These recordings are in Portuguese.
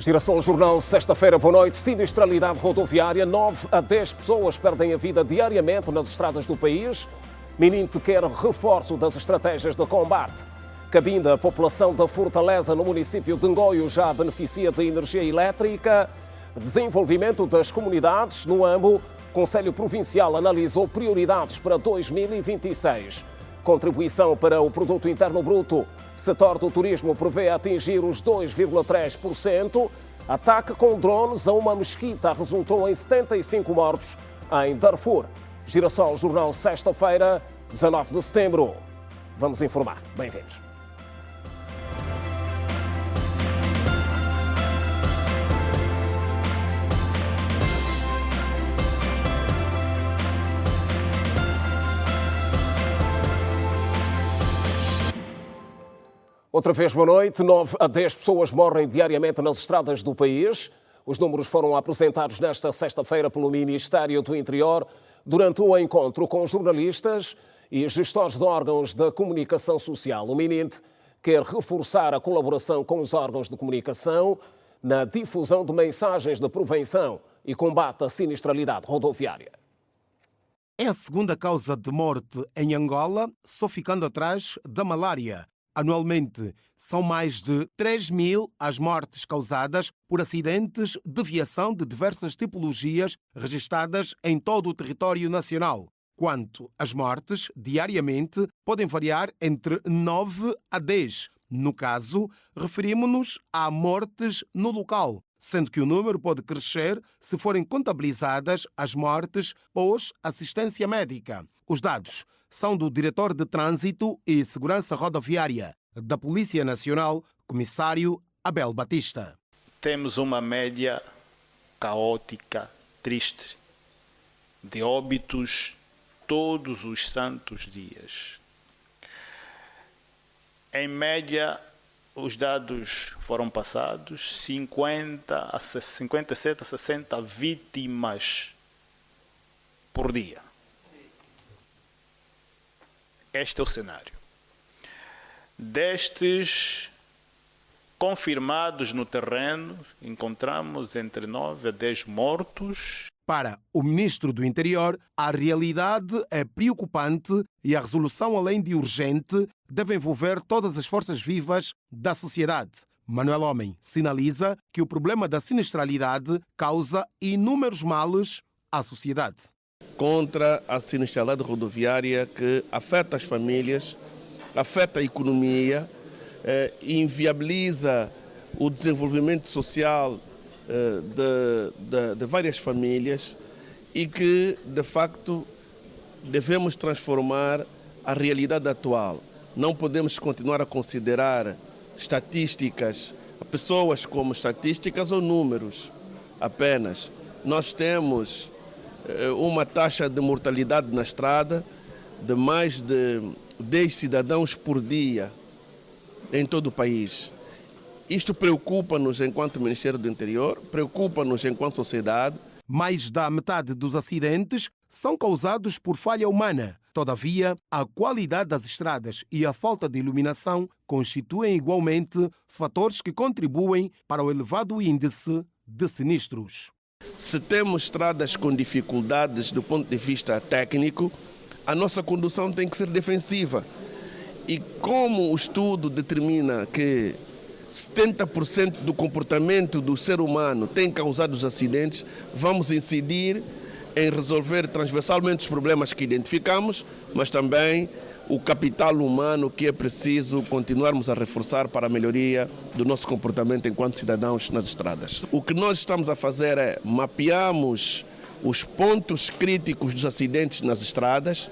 Girassol Jornal, sexta-feira, boa noite. Sinistralidade rodoviária, 9 a 10 pessoas perdem a vida diariamente nas estradas do país. Mininte quer reforço das estratégias de combate. Cabinda, a população da Fortaleza, no município de Ngoio, já beneficia de energia elétrica. Desenvolvimento das comunidades. No AMO, o Conselho Provincial analisou prioridades para 2026. Contribuição para o Produto Interno Bruto. Setor do turismo prevê atingir os 2,3%. Ataque com drones a uma mesquita resultou em 75 mortos em Darfur. Girassol Jornal, sexta-feira, 19 de setembro. Vamos informar. Bem-vindos. Outra vez, boa noite. 9 a 10 pessoas morrem diariamente nas estradas do país. Os números foram apresentados nesta sexta-feira pelo Ministério do Interior durante o encontro com jornalistas e gestores de órgãos de comunicação social. O Mininte quer reforçar a colaboração com os órgãos de comunicação na difusão de mensagens de prevenção e combate à sinistralidade rodoviária. É a segunda causa de morte em Angola, só ficando atrás da malária. Anualmente, são mais de 3.000 as mortes causadas por acidentes de viação de diversas tipologias registadas em todo o território nacional. Quanto às mortes, diariamente, podem variar entre 9 a 10. No caso, referimos-nos a mortes no local, sendo que o número pode crescer se forem contabilizadas as mortes pós-assistência médica. Os dados são do diretor de Trânsito e Segurança Rodoviária da Polícia Nacional, comissário Abel Batista. Temos uma média caótica, triste, de óbitos todos os santos dias. Em média, os dados foram passados, 57 a 60 vítimas por dia. Este é o cenário. Destes confirmados no terreno, encontramos entre 9 a 10 mortos. Para o Ministro do Interior, a realidade é preocupante e a resolução, além de urgente, deve envolver todas as forças vivas da sociedade. Manuel Homem sinaliza que o problema da sinistralidade causa inúmeros males à sociedade. Contra a sinistralidade rodoviária que afeta as famílias, afeta a economia, inviabiliza o desenvolvimento social de várias famílias e que, de facto, devemos transformar a realidade atual. Não podemos continuar a considerar estatísticas, pessoas como estatísticas ou números apenas. Nós temos uma taxa de mortalidade na estrada de mais de 10 cidadãos por dia em todo o país. Isto preocupa-nos enquanto Ministério do Interior, preocupa-nos enquanto sociedade. Mais da metade dos acidentes são causados por falha humana. Todavia, a qualidade das estradas e a falta de iluminação constituem igualmente fatores que contribuem para o elevado índice de sinistros. Se temos estradas com dificuldades do ponto de vista técnico, a nossa condução tem que ser defensiva. E como o estudo determina que 70% do comportamento do ser humano tem causado os acidentes, vamos incidir em resolver transversalmente os problemas que identificamos, mas também o capital humano que é preciso continuarmos a reforçar para a melhoria do nosso comportamento enquanto cidadãos nas estradas. O que nós estamos a fazer é mapearmos os pontos críticos dos acidentes nas estradas,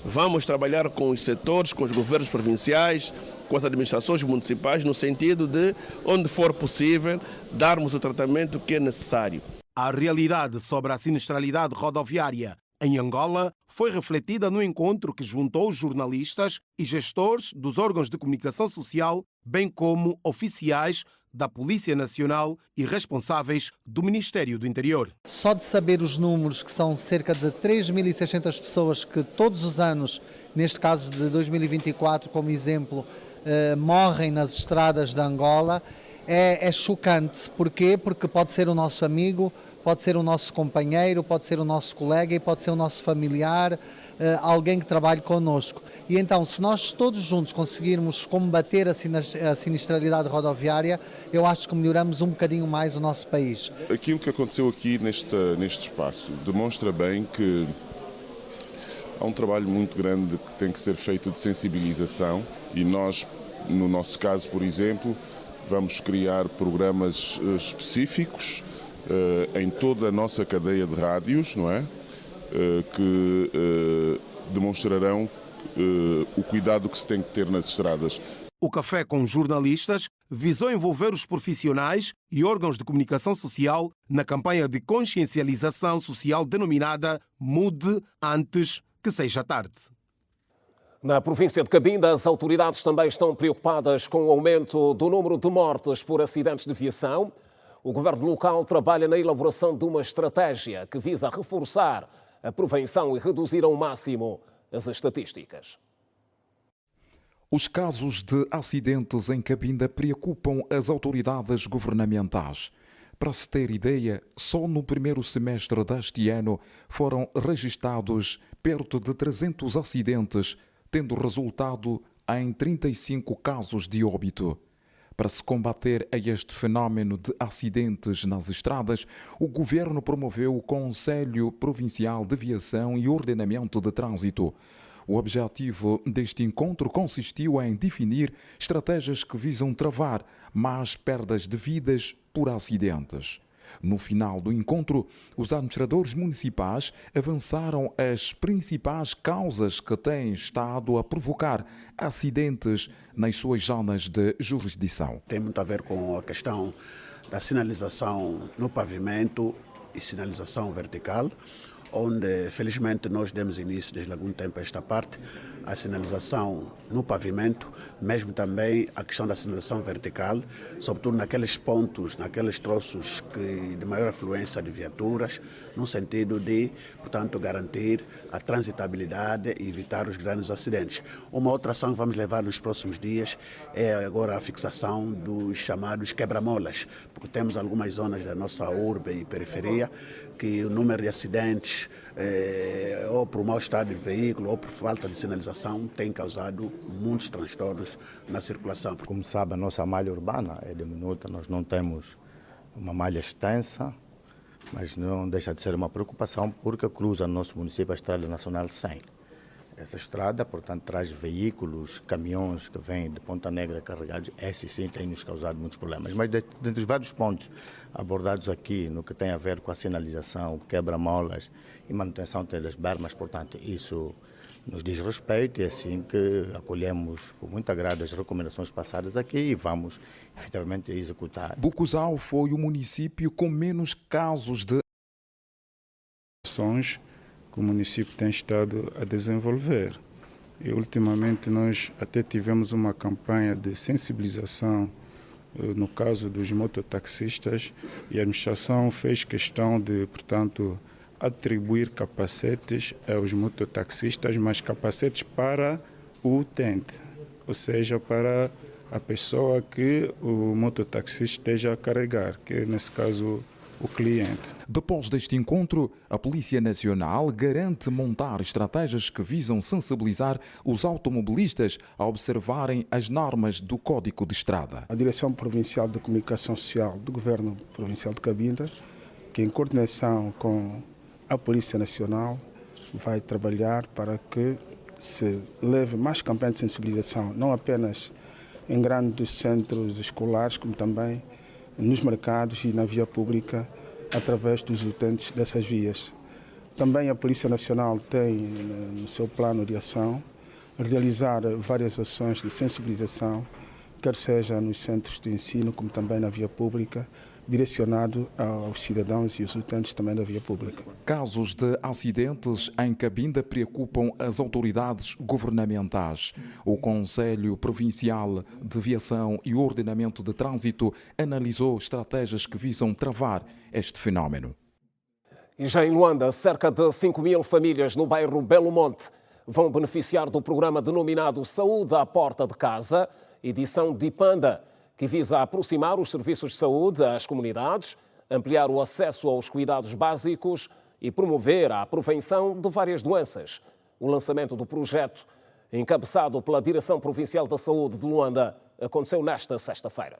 vamos trabalhar com os setores, com os governos provinciais, com as administrações municipais, no sentido de, onde for possível, darmos o tratamento que é necessário. A realidade sobre a sinistralidade rodoviária em Angola foi refletida no encontro que juntou jornalistas e gestores dos órgãos de comunicação social, bem como oficiais da Polícia Nacional e responsáveis do Ministério do Interior. Só de saber os números, que são cerca de 3.600 pessoas que todos os anos, neste caso de 2024 como exemplo, morrem nas estradas de Angola, é chocante. Porquê? Porque pode ser o nosso amigo, pode ser o nosso companheiro, pode ser o nosso colega e pode ser o nosso familiar, alguém que trabalhe connosco. E então, se nós todos juntos conseguirmos combater a sinistralidade rodoviária, eu acho que melhoramos um bocadinho mais o nosso país. Aquilo que aconteceu aqui neste espaço demonstra bem que há um trabalho muito grande que tem que ser feito de sensibilização e nós, no nosso caso, por exemplo, vamos criar programas específicos em toda a nossa cadeia de rádios, não é? Que demonstrarão o cuidado que se tem que ter nas estradas. O Café com Jornalistas visou envolver os profissionais e órgãos de comunicação social na campanha de consciencialização social denominada Mude Antes que Seja Tarde. Na província de Cabinda, as autoridades também estão preocupadas com o aumento do número de mortes por acidentes de viação. O governo local trabalha na elaboração de uma estratégia que visa reforçar a prevenção e reduzir ao máximo as estatísticas. Os casos de acidentes em Cabinda preocupam as autoridades governamentais. Para se ter ideia, só no primeiro semestre deste ano foram registados perto de 300 acidentes, tendo resultado em 35 casos de óbito. Para se combater a este fenómeno de acidentes nas estradas, o governo promoveu o Conselho Provincial de Viação e Ordenamento de Trânsito. O objetivo deste encontro consistiu em definir estratégias que visam travar más perdas de vidas por acidentes. No final do encontro, os administradores municipais avançaram as principais causas que têm estado a provocar acidentes nas suas zonas de jurisdição. Tem muito a ver com a questão da sinalização no pavimento e sinalização vertical, onde felizmente nós demos início desde algum tempo a esta parte, a sinalização no pavimento, mesmo também a questão da sinalização vertical, sobretudo naqueles pontos, naqueles troços de maior afluência de viaturas, no sentido de, portanto, garantir a transitabilidade e evitar os grandes acidentes. Uma outra ação que vamos levar nos próximos dias é agora a fixação dos chamados quebra-molas, porque temos algumas zonas da nossa urbe e periferia que o número de acidentes, ou por mau estado de veículo, ou por falta de sinalização, tem causado muitos transtornos na circulação. Como sabe, a nossa malha urbana é diminuta, nós não temos uma malha extensa, mas não deixa de ser uma preocupação porque cruza no nosso município a Estrada Nacional 100. Essa estrada, portanto, traz veículos, caminhões que vêm de Ponta Negra carregados. Esses sim têm nos causado muitos problemas. Mas dentre os vários pontos abordados aqui no que tem a ver com a sinalização, quebra-molas e manutenção das bermas, portanto, isso nos diz respeito e é assim que acolhemos com muito agrado as recomendações passadas aqui e vamos efetivamente executar. Bucuzal foi o município com menos casos de ações que o município tem estado a desenvolver. E ultimamente nós até tivemos uma campanha de sensibilização no caso dos mototaxistas e a administração fez questão de, portanto, atribuir capacetes aos mototaxistas, mas capacetes para o utente, ou seja, para a pessoa que o mototaxista esteja a carregar, que é, nesse caso, o cliente. Depois deste encontro, a Polícia Nacional garante montar estratégias que visam sensibilizar os automobilistas a observarem as normas do Código de Estrada. A Direção Provincial de Comunicação Social do Governo Provincial de Cabinda, que em coordenação com a Polícia Nacional, vai trabalhar para que se leve mais campanha de sensibilização, não apenas em grandes centros escolares, como também nos mercados e na via pública, através dos utentes dessas vias. Também a Polícia Nacional tem no seu plano de ação realizar várias ações de sensibilização, quer seja nos centros de ensino, como também na via pública, direcionado aos cidadãos e os utentes também da via pública. Casos de acidentes em Cabinda preocupam as autoridades governamentais. O Conselho Provincial de Viação e Ordenamento de Trânsito analisou estratégias que visam travar este fenómeno. E já em Luanda, cerca de 5.000 famílias no bairro Belo Monte vão beneficiar do programa denominado Saúde à Porta de Casa, edição de Ipanda, que visa aproximar os serviços de saúde às comunidades, ampliar o acesso aos cuidados básicos e promover a prevenção de várias doenças. O lançamento do projeto, encabeçado pela Direção Provincial da Saúde de Luanda, aconteceu nesta sexta-feira.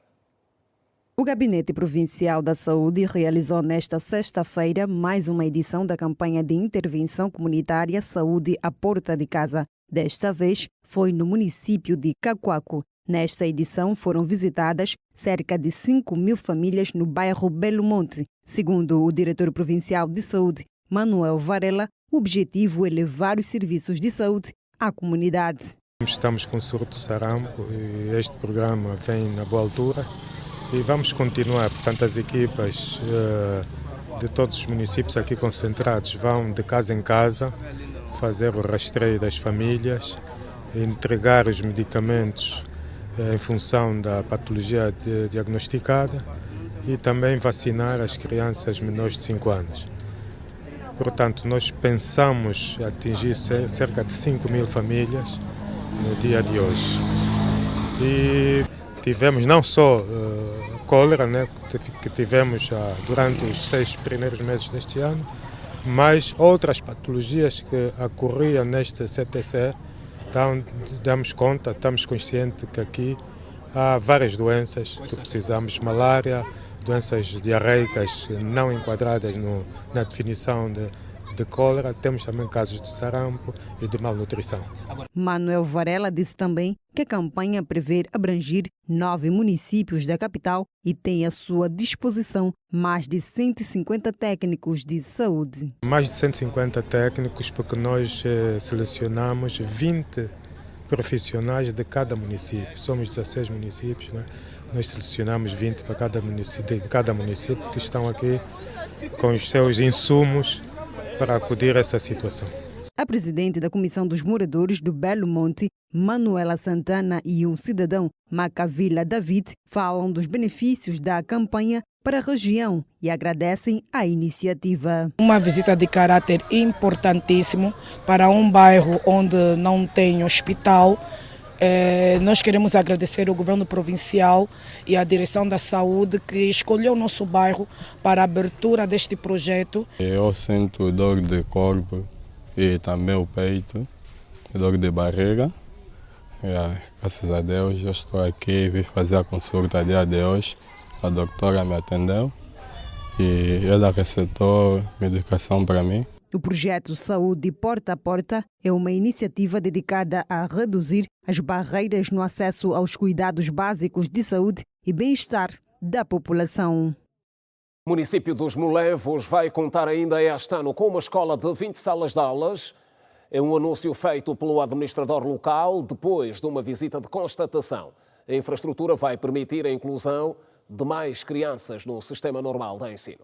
O Gabinete Provincial da Saúde realizou nesta sexta-feira mais uma edição da campanha de intervenção comunitária Saúde à Porta de Casa. Desta vez foi no município de Cacoaco. Nesta edição foram visitadas cerca de 5.000 famílias no bairro Belo Monte. Segundo o diretor provincial de saúde, Manuel Varela, o objetivo é levar os serviços de saúde à comunidade. Estamos com o surto de sarampo e este programa vem na boa altura e vamos continuar. Portanto, as equipas de todos os municípios aqui concentrados vão de casa em casa fazer o rastreio das famílias, entregar os medicamentos em função da patologia diagnosticada e também vacinar as crianças menores de 5 anos. Portanto, nós pensamos atingir cerca de 5.000 famílias no dia de hoje. E tivemos não só cólera, né, que tivemos durante os 6 primeiros meses deste ano, mas outras patologias que ocorriam neste CTC. Então, damos conta, estamos conscientes que aqui há várias doenças que precisamos, malária, doenças diarreicas não enquadradas na definição de cólera, temos também casos de sarampo e de malnutrição. Manuel Varela disse também que a campanha prevê abranger 9 municípios da capital e tem à sua disposição mais de 150 técnicos de saúde. Mais de 150 técnicos, porque nós selecionamos 20 profissionais de cada município. Somos 16 municípios, né? Nós selecionamos 20 para cada município que estão aqui com os seus insumos para acudir a essa situação. A presidente da Comissão dos Moradores do Belo Monte, Manuela Santana, e um cidadão, Macavila David, falam dos benefícios da campanha para a região e agradecem a iniciativa. Uma visita de caráter importantíssimo para um bairro onde não tem hospital. Nós queremos agradecer ao governo provincial e à direção da saúde que escolheu o nosso bairro para a abertura deste projeto. Eu sinto dor de corpo e também o peito, dor de barriga. Graças a Deus, eu estou aqui, vim fazer a consulta dia de hoje. A doutora me atendeu e ela receitou medicação para mim. O projeto Saúde Porta a Porta é uma iniciativa dedicada a reduzir as barreiras no acesso aos cuidados básicos de saúde e bem-estar da população. O município dos Molevos vai contar ainda este ano com uma escola de 20 salas de aulas. É um anúncio feito pelo administrador local depois de uma visita de constatação. A infraestrutura vai permitir a inclusão de mais crianças no sistema normal de ensino.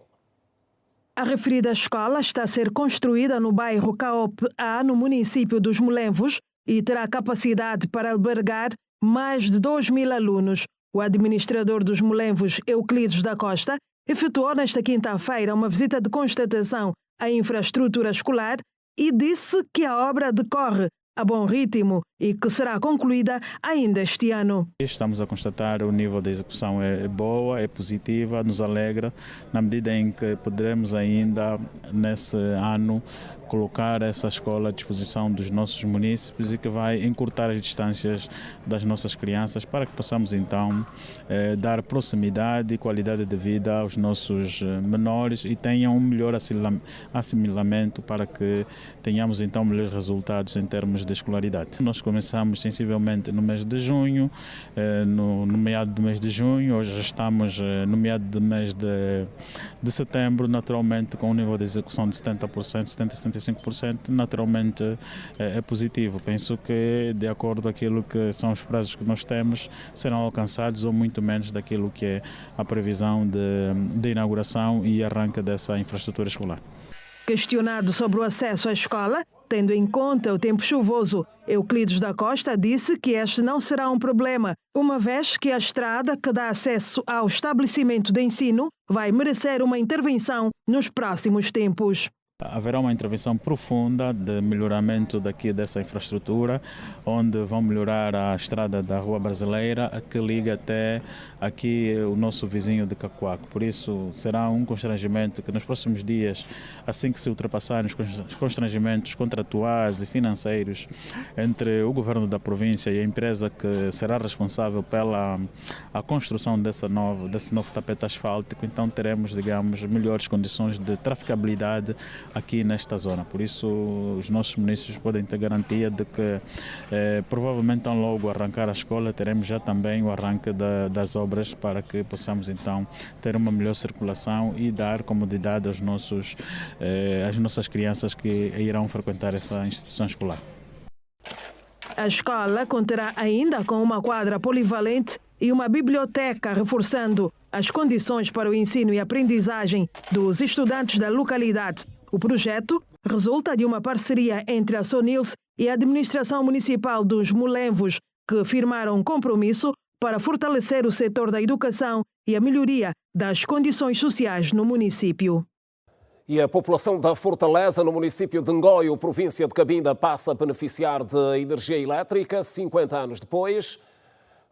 A referida escola está a ser construída no bairro Caop A, no município dos Molevos, e terá capacidade para albergar mais de 2.000 alunos. O administrador dos Molevos, Euclides da Costa, efetuou nesta quinta-feira uma visita de constatação à infraestrutura escolar e disse que a obra decorre a bom ritmo e que será concluída ainda este ano. Estamos a constatar o nível de execução é boa, é positiva, nos alegra, na medida em que poderemos ainda, nesse ano, colocar essa escola à disposição dos nossos munícipes e que vai encurtar as distâncias das nossas crianças para que possamos então dar proximidade e qualidade de vida aos nossos menores e tenham um melhor assimilamento para que tenhamos então melhores resultados em termos de escolaridade. Nós começamos sensivelmente no mês de junho, no meado do mês de junho, hoje já estamos no meado do mês de setembro, naturalmente com um nível de execução de 70%, 70-75%, naturalmente é positivo. Penso que, de acordo com aquilo que são os prazos que nós temos, serão alcançados ou muito menos daquilo que é a previsão de inauguração e arranque dessa infraestrutura escolar. Questionado sobre o acesso à escola, tendo em conta o tempo chuvoso, Euclides da Costa disse que este não será um problema, uma vez que a estrada que dá acesso ao estabelecimento de ensino vai merecer uma intervenção nos próximos tempos. Haverá uma intervenção profunda de melhoramento dessa infraestrutura, onde vão melhorar a estrada da Rua Brasileira, que liga até aqui o nosso vizinho de Cacoaco. Por isso, será um constrangimento que nos próximos dias, assim que se ultrapassarem os constrangimentos contratuais e financeiros entre o governo da província e a empresa que será responsável pela a construção desse novo tapete asfáltico, então teremos, digamos, melhores condições de traficabilidade aqui nesta zona. Por isso, os nossos munícipes podem ter garantia de que provavelmente tão logo arrancar a escola, teremos já também o arranque das obras para que possamos então ter uma melhor circulação e dar comodidade às nossas crianças que irão frequentar essa instituição escolar. A escola contará ainda com uma quadra polivalente e uma biblioteca, reforçando as condições para o ensino e aprendizagem dos estudantes da localidade. O projeto resulta de uma parceria entre a Sonils e a Administração Municipal dos Molenvos, que firmaram um compromisso para fortalecer o setor da educação e a melhoria das condições sociais no município. E a população da Fortaleza, no município de Ngoio, província de Cabinda, passa a beneficiar de energia elétrica 50 anos depois.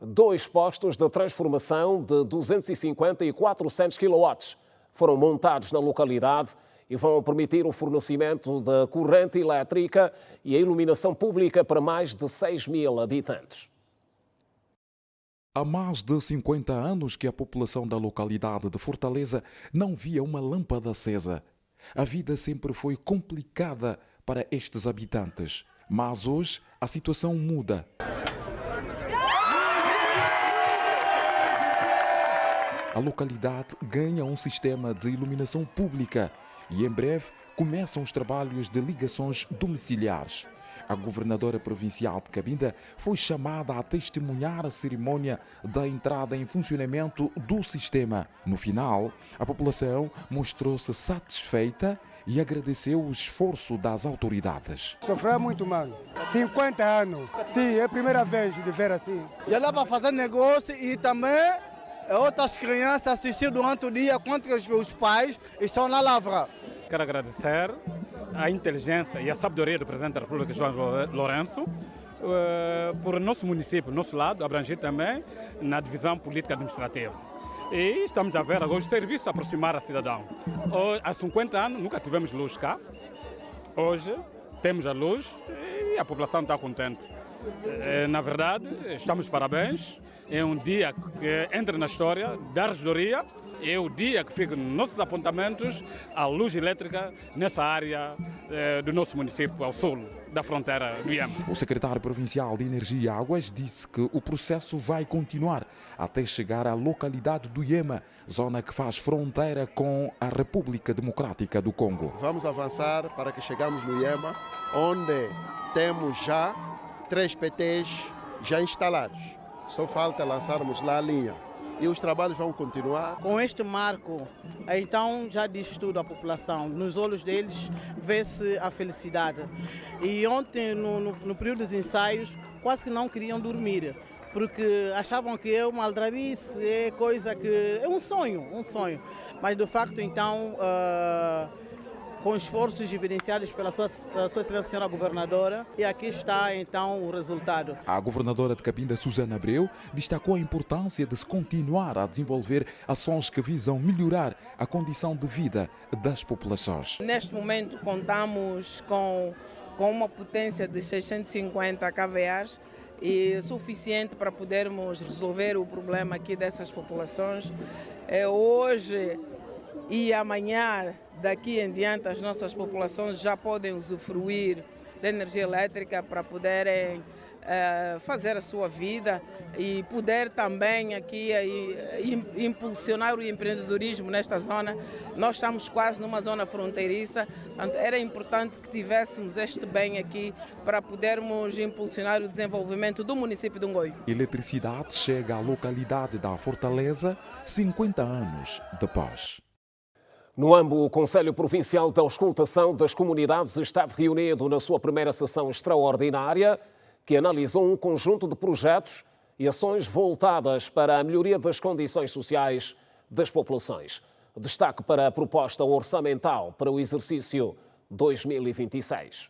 2 postos de transformação de 250 e 400 kW foram montados na localidade e vão permitir o fornecimento da corrente elétrica e a iluminação pública para mais de 6.000 habitantes. Há mais de 50 anos que a população da localidade de Fortaleza não via uma lâmpada acesa. A vida sempre foi complicada para estes habitantes, mas hoje a situação muda. A localidade ganha um sistema de iluminação pública e em breve começam os trabalhos de ligações domiciliares. A governadora provincial de Cabinda foi chamada a testemunhar a cerimônia da entrada em funcionamento do sistema. No final, a população mostrou-se satisfeita e agradeceu o esforço das autoridades. Sofreu muito mal. 50 anos. Sim, é a primeira vez de ver assim. Já dá para fazer negócio e também outras crianças assistir durante o dia enquanto os pais estão na lavra. Quero agradecer a inteligência e a sabedoria do Presidente da República, João Lourenço, por nosso município, nosso lado, abranger também na divisão política administrativa. E estamos a ver agora os serviços aproximar a cidadão. Há 50 anos nunca tivemos luz cá. Hoje temos a luz e a população está contente. Na verdade, estamos de parabéns. É um dia que entra na história da regidoria. É o dia que fica nos nossos apontamentos a luz elétrica nessa área do nosso município, ao sul da fronteira do IEM. O secretário provincial de Energia e Águas disse que o processo vai continuar até chegar à localidade do Iema, zona que faz fronteira com a República Democrática do Congo. Vamos avançar para que chegamos no Iema, onde temos já 3 PTs já instalados. Só falta lançarmos lá a linha. E os trabalhos vão continuar. Com este marco, então já diz tudo à população. Nos olhos deles vê-se a felicidade. E ontem, no período dos ensaios, quase que não queriam dormir, porque achavam que é uma aldrabice, é coisa que... é um sonho. Mas, de facto, então, com esforços evidenciados pela sua excelência senhora governadora, e aqui está então o resultado. A governadora de Cabinda, Susana Abreu, destacou a importância de se continuar a desenvolver ações que visam melhorar a condição de vida das populações. Neste momento contamos com uma potência de 650 kVA e suficiente para podermos resolver o problema aqui dessas populações. Hoje e amanhã, daqui em diante, as nossas populações já podem usufruir da energia elétrica para poderem fazer a sua vida e poder também aqui impulsionar o empreendedorismo nesta zona. Nós estamos quase numa zona fronteiriça, portanto, era importante que tivéssemos este bem aqui para podermos impulsionar o desenvolvimento do município de Ngoio. Eletricidade chega à localidade da Fortaleza 50 anos depois. No AMBO, o Conselho Provincial da Auscultação das Comunidades esteve reunido na sua primeira sessão extraordinária, que analisou um conjunto de projetos e ações voltadas para a melhoria das condições sociais das populações. Destaque para a proposta orçamental para o exercício 2026.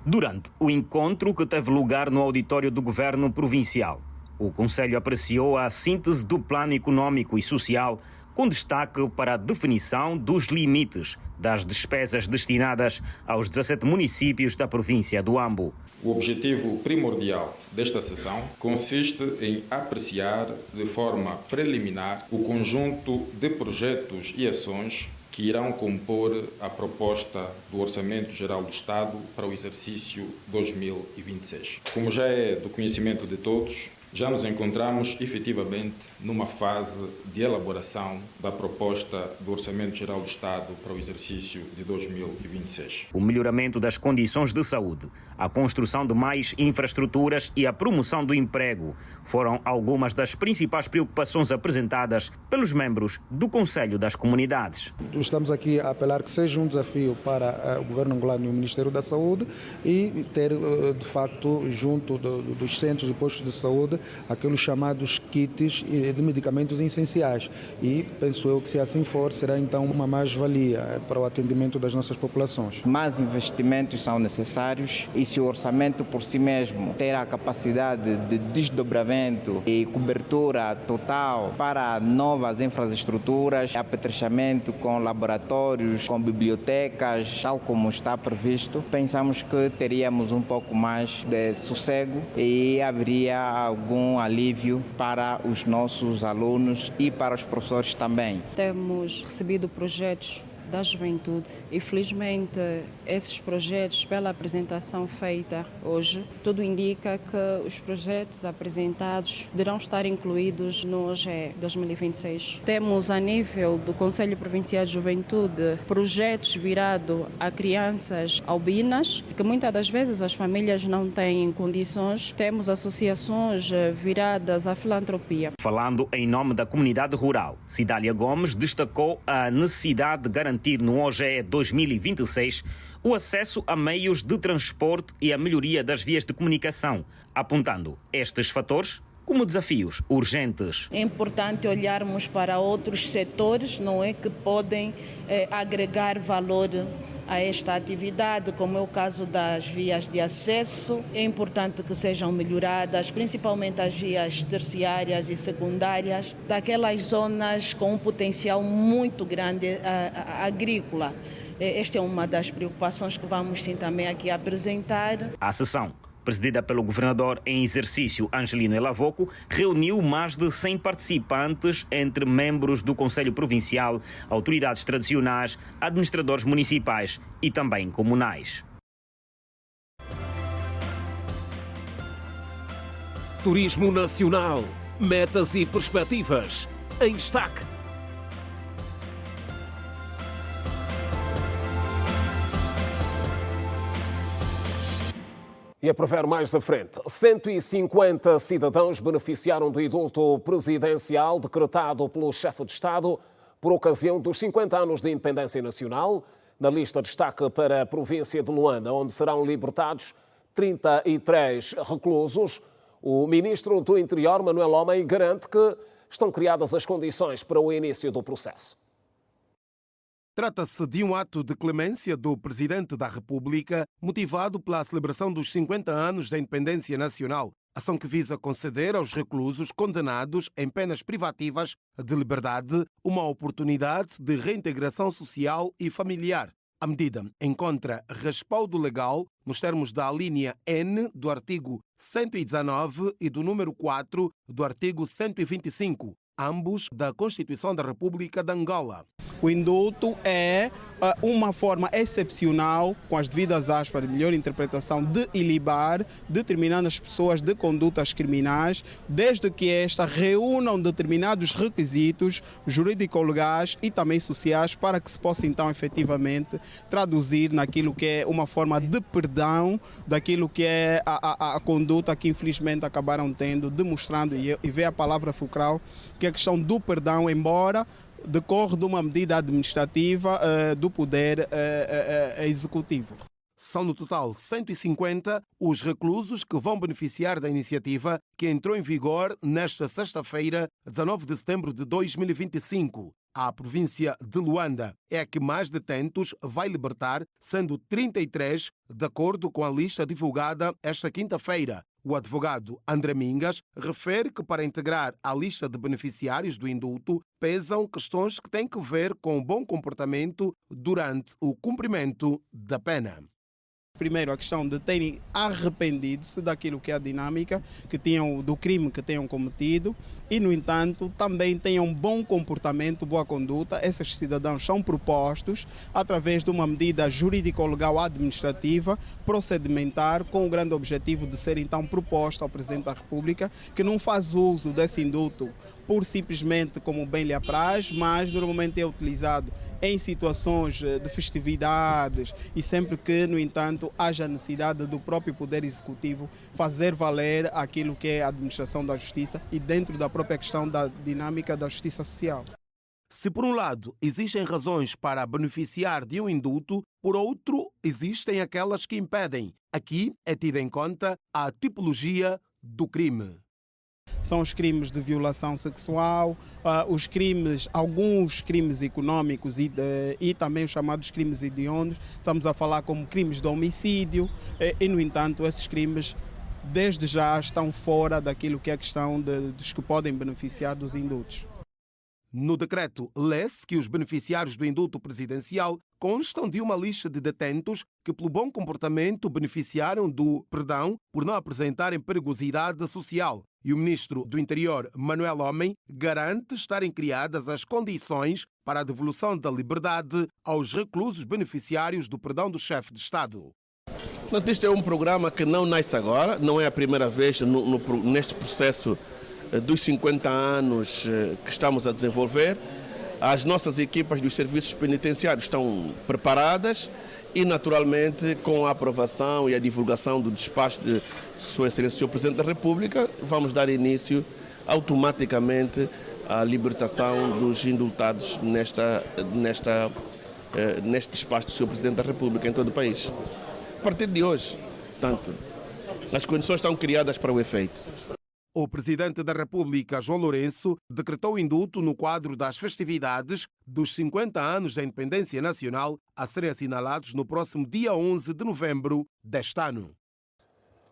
Durante o encontro que teve lugar no auditório do Governo Provincial, o Conselho apreciou a síntese do Plano Econômico e Social, com destaque para a definição dos limites das despesas destinadas aos 17 municípios da província do Ambo. O objetivo primordial desta sessão consiste em apreciar de forma preliminar o conjunto de projetos e ações que irão compor a proposta do Orçamento Geral do Estado para o exercício 2026. Como já é do conhecimento de todos, já nos encontramos efetivamente numa fase de elaboração da proposta do Orçamento Geral do Estado para o exercício de 2026. O melhoramento das condições de saúde, a construção de mais infraestruturas e a promoção do emprego foram algumas das principais preocupações apresentadas pelos membros do Conselho das Comunidades. Estamos aqui a apelar que seja um desafio para o Governo angolano e o Ministério da Saúde e ter, de facto, junto dos centros e postos de saúde, aqueles chamados kits de medicamentos essenciais. E penso eu que, se assim for, será então uma mais-valia para o atendimento das nossas populações. Mais investimentos são necessários e, se o orçamento por si mesmo ter a capacidade de desdobramento e cobertura total para novas infraestruturas, apetrechamento com laboratórios, com bibliotecas, tal como está previsto, pensamos que teríamos um pouco mais de sossego e haveria algum alívio para os nossos alunos e para os professores também. Temos recebido projetos da juventude e, felizmente, esses projetos, pela apresentação feita hoje, tudo indica que os projetos apresentados deverão estar incluídos no OGE 2026. Temos, a nível do Conselho Provincial de Juventude, projetos virados a crianças albinas, que muitas das vezes as famílias não têm condições. Temos associações viradas à filantropia. Falando em nome da comunidade rural, Cidália Gomes destacou a necessidade de garantir no OGE 2026 o acesso a meios de transporte e a melhoria das vias de comunicação, apontando estes fatores como desafios urgentes. É importante olharmos para outros setores, não é, que podem agregar valor a esta atividade, como é o caso das vias de acesso. É importante que sejam melhoradas, principalmente as vias terciárias e secundárias, daquelas zonas com um potencial muito grande agrícola. Esta é uma das preocupações que vamos sim também aqui apresentar. A sessão, presidida pelo governador em exercício Angelino Elavoco, reuniu mais de 100 participantes, entre membros do Conselho Provincial, autoridades tradicionais, administradores municipais e também comunais. Turismo nacional, metas e perspectivas, em destaque. E a prever mais à frente, 150 cidadãos beneficiaram do indulto presidencial decretado pelo chefe de Estado por ocasião dos 50 anos de independência nacional. Na lista destaca para a província de Luanda, onde serão libertados 33 reclusos. O ministro do Interior, Manuel Homem, garante que estão criadas as condições para o início do processo. Trata-se de um ato de clemência do Presidente da República, motivado pela celebração dos 50 anos da independência nacional, ação que visa conceder aos reclusos condenados em penas privativas de liberdade uma oportunidade de reintegração social e familiar. A medida encontra respaldo legal nos termos da alínea N do artigo 119 e do número 4 do artigo 125, ambos da Constituição da República de Angola. O indulto é uma forma excepcional, com as devidas aspas de melhor interpretação, de ilibar determinadas pessoas de condutas criminais, desde que estas reúnam determinados requisitos jurídico-legais e também sociais, para que se possa então efetivamente traduzir naquilo que é uma forma de perdão daquilo que é a conduta que infelizmente acabaram tendo, demonstrando, e vê a palavra fulcral, que a questão do perdão, embora decorre de uma medida administrativa do Poder Executivo. São no total 150 os reclusos que vão beneficiar da iniciativa que entrou em vigor nesta sexta-feira, 19 de setembro de 2025. A província de Luanda é a que mais detentos vai libertar, sendo 33, de acordo com a lista divulgada esta quinta-feira. O advogado André Mingas refere que para integrar a lista de beneficiários do indulto pesam questões que têm que ver com o bom comportamento durante o cumprimento da pena. Primeiro, a questão de terem arrependido-se daquilo que é a dinâmica do crime que tenham cometido e, no entanto, também tenham bom comportamento, boa conduta. Esses cidadãos são propostos através de uma medida jurídico-legal administrativa, procedimentar, com o grande objetivo de ser então proposto ao Presidente da República, que não faz uso desse indulto por simplesmente como bem lhe apraz, mas normalmente é utilizado em situações de festividades e sempre que, no entanto, haja necessidade do próprio Poder Executivo fazer valer aquilo que é a administração da justiça e dentro da própria questão da dinâmica da justiça social. Se, por um lado, existem razões para beneficiar de um indulto, por outro, existem aquelas que impedem. Aqui é tida em conta a tipologia do crime. São os crimes de violação sexual, alguns crimes econômicos e também os chamados crimes hediondos. Estamos a falar como crimes de homicídio e, no entanto, esses crimes desde já estão fora daquilo que é a questão dos que podem beneficiar dos indultos. No decreto, lê-se que os beneficiários do indulto presidencial constam de uma lista de detentos que, pelo bom comportamento, beneficiaram do perdão por não apresentarem perigosidade social. E o ministro do Interior, Manuel Homem, garante estarem criadas as condições para a devolução da liberdade aos reclusos beneficiários do perdão do chefe de Estado. Este é um programa que não nasce agora, não é a primeira vez neste processo dos 50 anos que estamos a desenvolver. As nossas equipas dos serviços penitenciários estão preparadas e, naturalmente, com a aprovação e a divulgação do despacho de Sua Excelência o Presidente da República, vamos dar início automaticamente à libertação dos indultados neste despacho do Sr. Presidente da República em todo o país. A partir de hoje, portanto, as condições estão criadas para o efeito. O Presidente da República, João Lourenço, decretou o indulto no quadro das festividades dos 50 anos da independência nacional a serem assinalados no próximo dia 11 de novembro deste ano.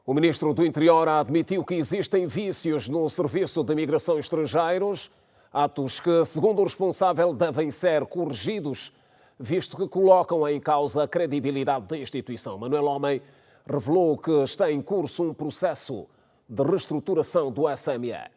O Ministro do Interior admitiu que existem vícios no Serviço de Imigração e Estrangeiros, atos que, segundo o responsável, devem ser corrigidos, visto que colocam em causa a credibilidade da instituição. Manuel Homem revelou que está em curso um processo de reestruturação do SME.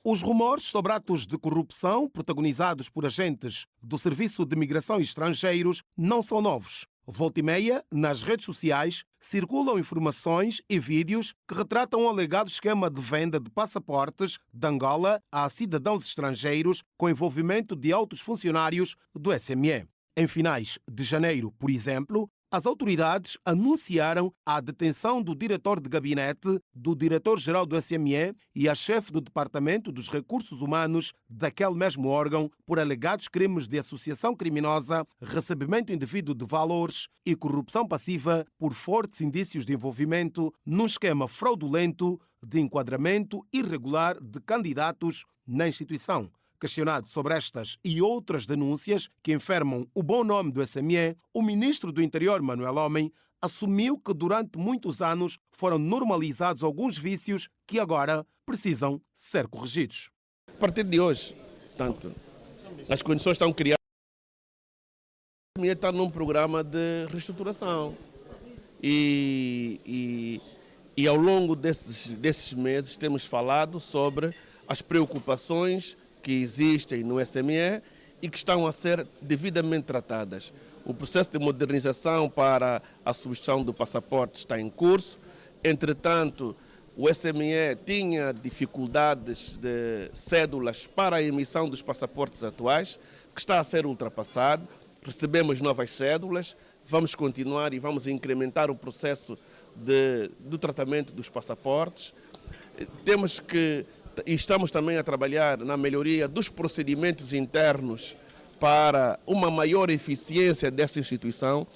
Os rumores sobre atos de corrupção protagonizados por agentes do Serviço de Imigração e Estrangeiros não são novos. Volta e meia, nas redes sociais, circulam informações e vídeos que retratam um alegado esquema de venda de passaportes de Angola a cidadãos estrangeiros com envolvimento de altos funcionários do SME. Em finais de janeiro, por exemplo, as autoridades anunciaram a detenção do diretor de gabinete, do diretor-geral do SME e a chefe do Departamento dos Recursos Humanos daquele mesmo órgão por alegados crimes de associação criminosa, recebimento indevido de valores e corrupção passiva por fortes indícios de envolvimento num esquema fraudulento de enquadramento irregular de candidatos na instituição. Questionado sobre estas e outras denúncias que enfermam o bom nome do SME, o ministro do Interior, Manuel Homem, assumiu que durante muitos anos foram normalizados alguns vícios que agora precisam ser corrigidos. A partir de hoje, portanto, as condições estão criadas. O SME está num programa de reestruturação e ao longo desses meses temos falado sobre as preocupações que existem no SME e que estão a ser devidamente tratadas. O processo de modernização para a substituição do passaporte está em curso. Entretanto, o SME tinha dificuldades de cédulas para a emissão dos passaportes atuais, que está a ser ultrapassado. Recebemos novas cédulas, vamos continuar e vamos incrementar o processo do tratamento dos passaportes. Estamos também a trabalhar na melhoria dos procedimentos internos para uma maior eficiência dessa instituição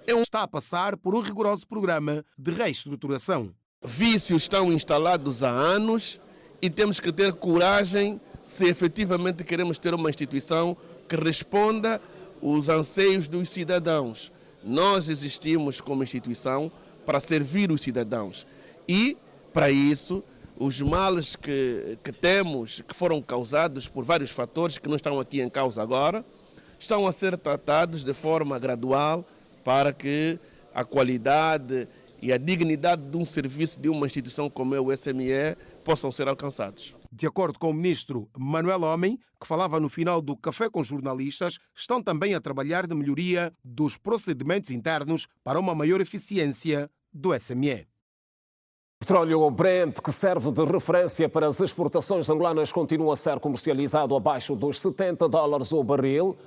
está a passar por um rigoroso programa de reestruturação. Vícios estão instalados há anos e temos que ter coragem se efetivamente queremos ter uma instituição que responda aos anseios dos cidadãos. Nós existimos como instituição para servir os cidadãos e, para isso, os males que temos, que foram causados por vários fatores que não estão aqui em causa agora, estão a ser tratados de forma gradual para que a qualidade e a dignidade de um serviço de uma instituição como é o SME possam ser alcançados. De acordo com o ministro Manuel Homem, que falava no final do Café com Jornalistas, estão também a trabalhar de melhoria dos procedimentos internos para uma maior eficiência do SME. O petróleo Brent, que serve de referência para as exportações angolanas, continua a ser comercializado abaixo dos $70 o barril,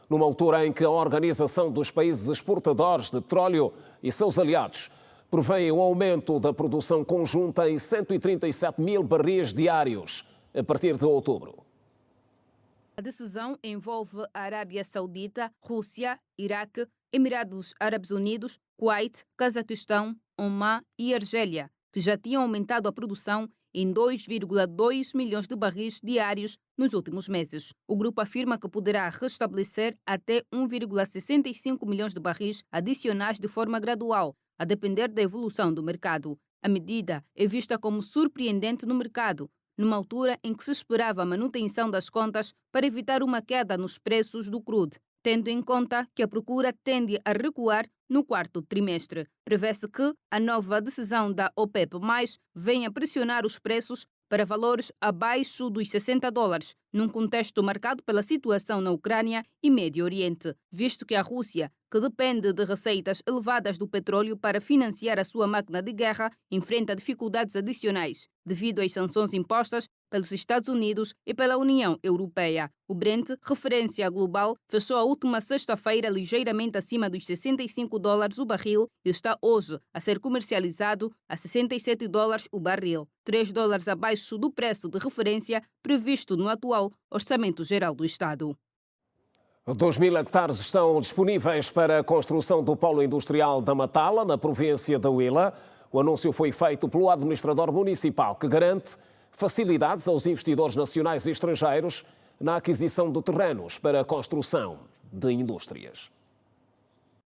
numa altura em que a Organização dos Países Exportadores de Petróleo e seus aliados prevêem um aumento da produção conjunta em 137 mil barris diários a partir de outubro. A decisão envolve a Arábia Saudita, Rússia, Iraque, Emirados Árabes Unidos, Kuwait, Cazaquistão, Omã e Argélia, que já tinham aumentado a produção em 2,2 milhões de barris diários nos últimos meses. O grupo afirma que poderá restabelecer até 1,65 milhões de barris adicionais de forma gradual, a depender da evolução do mercado. A medida é vista como surpreendente no mercado, numa altura em que se esperava a manutenção das contas para evitar uma queda nos preços do crude, tendo em conta que a procura tende a recuar no quarto trimestre. Prevê-se que a nova decisão da OPEP+, venha pressionar os preços para valores abaixo dos $60, num contexto marcado pela situação na Ucrânia e Médio Oriente, visto que a Rússia, que depende de receitas elevadas do petróleo para financiar a sua máquina de guerra, enfrenta dificuldades adicionais devido às sanções impostas pelos Estados Unidos e pela União Europeia. O Brent, referência global, fechou a última sexta-feira ligeiramente acima dos $65 o barril e está hoje a ser comercializado a $67 o barril, $3 abaixo do preço de referência previsto no atual Orçamento Geral do Estado. 2.000 hectares estão disponíveis para a construção do polo industrial da Matala, na província da Huila. O anúncio foi feito pelo administrador municipal, que garante facilidades aos investidores nacionais e estrangeiros na aquisição de terrenos para a construção de indústrias.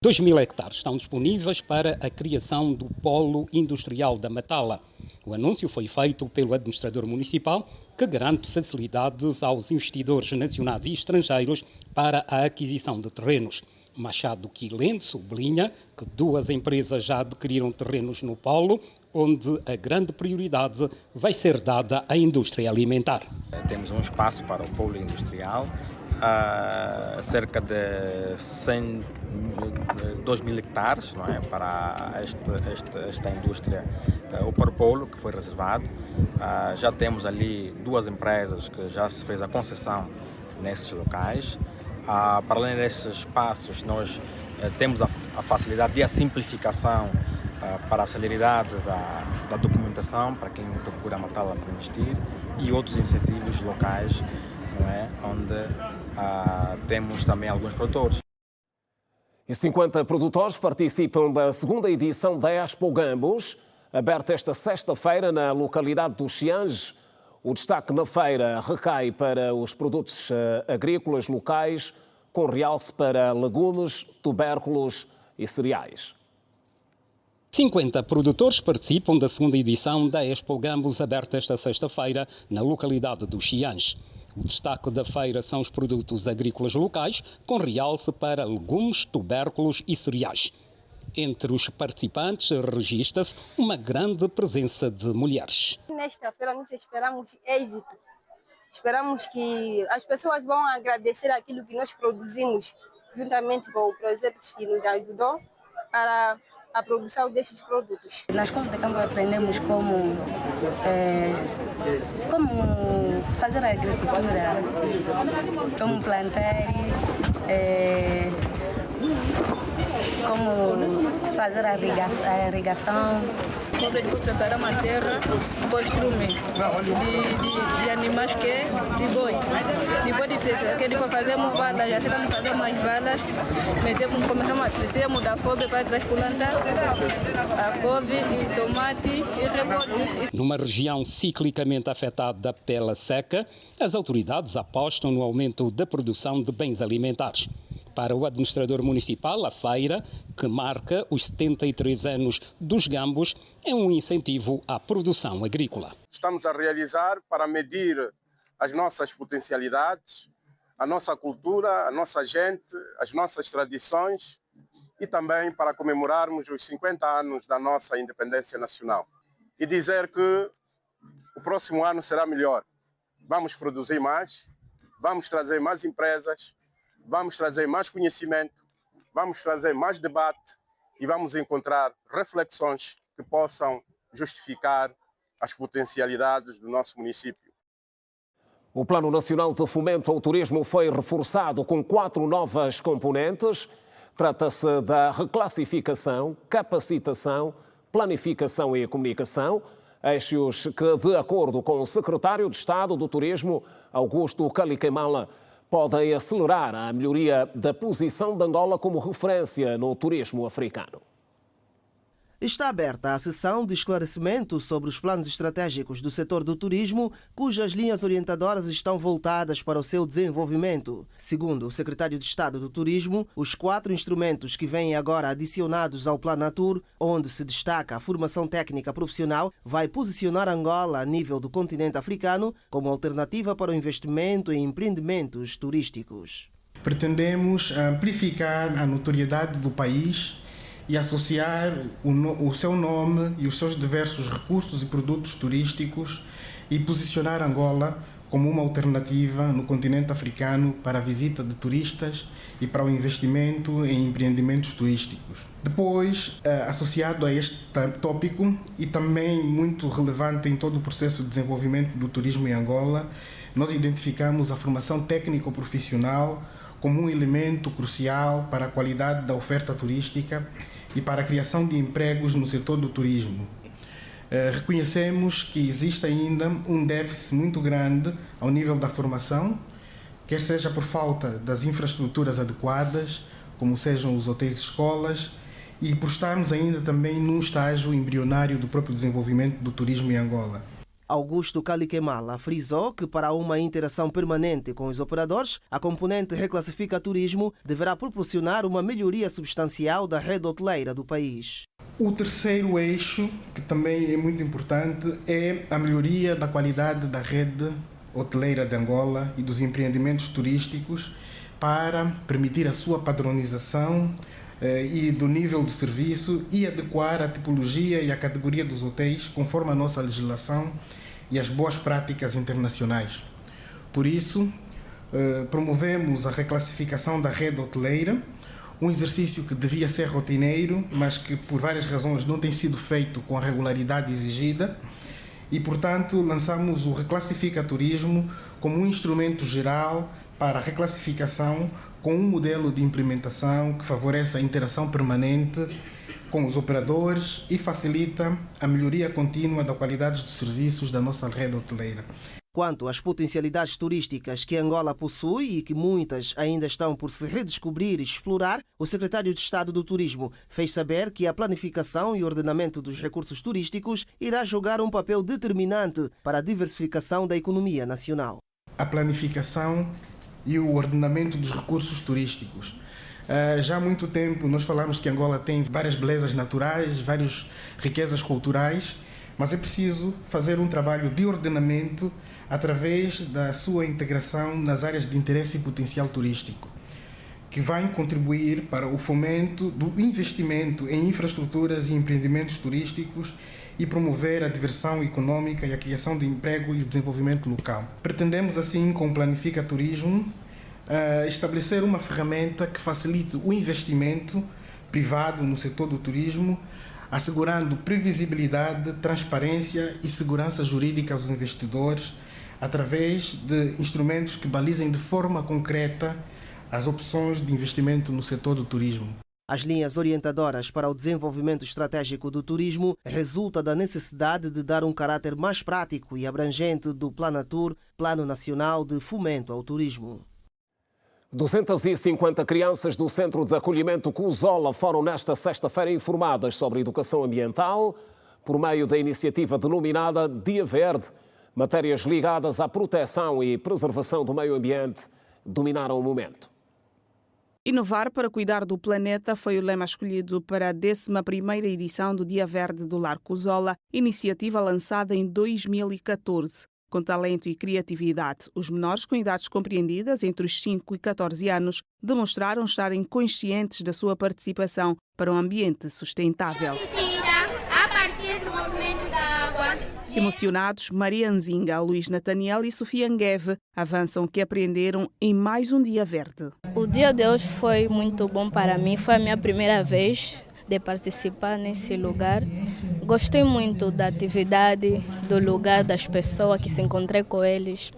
2.000 hectares estão disponíveis para a criação do polo industrial da Matala. O anúncio foi feito pelo administrador municipal, que garante facilidades aos investidores nacionais e estrangeiros para a aquisição de terrenos. Machado Quilente sublinha que 2 empresas já adquiriram terrenos no polo, onde a grande prioridade vai ser dada à indústria alimentar. Temos um espaço para o polo industrial, cerca de 2.000 hectares, não é, para esta indústria, o polo que foi reservado. Já temos ali 2 empresas que já se fez a concessão nesses locais. Para além desses espaços, nós temos a facilidade e a simplificação para a celeridade da documentação para quem procura a Matala para investir e outros incentivos locais, não é, onde temos também alguns produtores. E 50 produtores participam da segunda edição da Expo Gambos, aberta esta sexta-feira na localidade do Xiange. O destaque na feira recai para os produtos agrícolas locais, com realce para legumes, tubérculos e cereais. 50 produtores participam da segunda edição da Expo Gambos, aberta esta sexta-feira na localidade do Xiange. O destaque da feira são os produtos agrícolas locais, com realce para legumes, tubérculos e cereais. Entre os participantes registra-se uma grande presença de mulheres. Nesta feira nós esperamos êxito. Esperamos que as pessoas vão agradecer aquilo que nós produzimos, juntamente com o projeto que nos ajudou para a produção desses produtos. Na escola de campo aprendemos como fazer a agricultura, como plantar, como fazer a irrigação. Como preparar uma terra com estrume de animais que é de boi. Depois de que depois fazemos valas, já estamos fazendo mais valas, começamos a temos da couve para transplantar a couve, e tomate e repolho. Numa região ciclicamente afetada pela seca, as autoridades apostam no aumento da produção de bens alimentares. Para o administrador municipal, a feira, que marca os 73 anos dos gambos, é um incentivo à produção agrícola. Estamos a realizar para medir as nossas potencialidades, a nossa cultura, a nossa gente, as nossas tradições e também para comemorarmos os 50 anos da nossa independência nacional. E dizer que o próximo ano será melhor. Vamos produzir mais, vamos trazer mais empresas, vamos trazer mais conhecimento, vamos trazer mais debate e vamos encontrar reflexões que possam justificar as potencialidades do nosso município. O Plano Nacional de Fomento ao Turismo foi reforçado com 4 novas componentes. Trata-se da reclassificação, capacitação, planificação e comunicação, eixos que, de acordo com o secretário de Estado do Turismo, Augusto Kaliquemala, podem acelerar a melhoria da posição de Angola como referência no turismo africano. Está aberta a sessão de esclarecimento sobre os planos estratégicos do setor do turismo, cujas linhas orientadoras estão voltadas para o seu desenvolvimento. Segundo o secretário de Estado do Turismo, os 4 instrumentos que vêm agora adicionados ao Planatur, onde se destaca a formação técnica profissional, vai posicionar Angola a nível do continente africano como alternativa para o investimento em empreendimentos turísticos. Pretendemos amplificar a notoriedade do país e associar o seu nome e os seus diversos recursos e produtos turísticos e posicionar Angola como uma alternativa no continente africano para a visita de turistas e para o investimento em empreendimentos turísticos. Depois, associado a este tópico e também muito relevante em todo o processo de desenvolvimento do turismo em Angola, nós identificamos a formação técnico-profissional como um elemento crucial para a qualidade da oferta turística e para a criação de empregos no setor do turismo. Reconhecemos que existe ainda um déficit muito grande ao nível da formação, quer seja por falta das infraestruturas adequadas, como sejam os hotéis e escolas, e por estarmos ainda também num estágio embrionário do próprio desenvolvimento do turismo em Angola. Augusto Kaliquemala frisou que para uma interação permanente com os operadores, a componente Reclassifica Turismo deverá proporcionar uma melhoria substancial da rede hoteleira do país. O terceiro eixo, que também é muito importante, é a melhoria da qualidade da rede hoteleira de Angola e dos empreendimentos turísticos para permitir a sua padronização e do nível de serviço e adequar a tipologia e a categoria dos hotéis conforme a nossa legislação e as boas práticas internacionais. Por isso, promovemos a reclassificação da rede hoteleira, um exercício que devia ser rotineiro, mas que por várias razões não tem sido feito com a regularidade exigida e, portanto, lançamos o Reclassifica Turismo como um instrumento geral para a reclassificação com um modelo de implementação que favorece a interação permanente com os operadores e facilita a melhoria contínua da qualidade dos serviços da nossa rede hoteleira. Quanto às potencialidades turísticas que Angola possui e que muitas ainda estão por se redescobrir e explorar, o secretário de Estado do Turismo fez saber que a planificação e ordenamento dos recursos turísticos irá jogar um papel determinante para a diversificação da economia nacional. A planificação e o ordenamento dos recursos turísticos. Já há muito tempo nós falamos que Angola tem várias belezas naturais, várias riquezas culturais, mas é preciso fazer um trabalho de ordenamento através da sua integração nas áreas de interesse e potencial turístico, que vai contribuir para o fomento do investimento em infraestruturas e empreendimentos turísticos e promover a diversão econômica e a criação de emprego e o desenvolvimento local. Pretendemos, assim, com o Planifica Turismo, estabelecer uma ferramenta que facilite o investimento privado no setor do turismo, assegurando previsibilidade, transparência e segurança jurídica aos investidores, através de instrumentos que balizem de forma concreta as opções de investimento no setor do turismo. As linhas orientadoras para o desenvolvimento estratégico do turismo resulta da necessidade de dar um caráter mais prático e abrangente do Planatur, Plano Nacional de Fomento ao Turismo. 250 crianças do Centro de Acolhimento Cuzola foram nesta sexta-feira informadas sobre educação ambiental por meio da iniciativa denominada Dia Verde. Matérias ligadas à proteção e preservação do meio ambiente dominaram o momento. Inovar para cuidar do planeta foi o lema escolhido para a 11ª edição do Dia Verde do Lar Cuzola, iniciativa lançada em 2014. Com talento e criatividade, os menores com idades compreendidas entre os 5 e 14 anos demonstraram estarem conscientes da sua participação para um ambiente sustentável. Emocionados, Maria Nzinga, Luís Nathaniel e Sofia Ngueve avançam que aprenderam em mais um Dia Verde. O dia de hoje foi muito bom para mim, foi a minha primeira vez de participar nesse lugar. Gostei muito da atividade, do lugar, das pessoas que se encontrei com eles.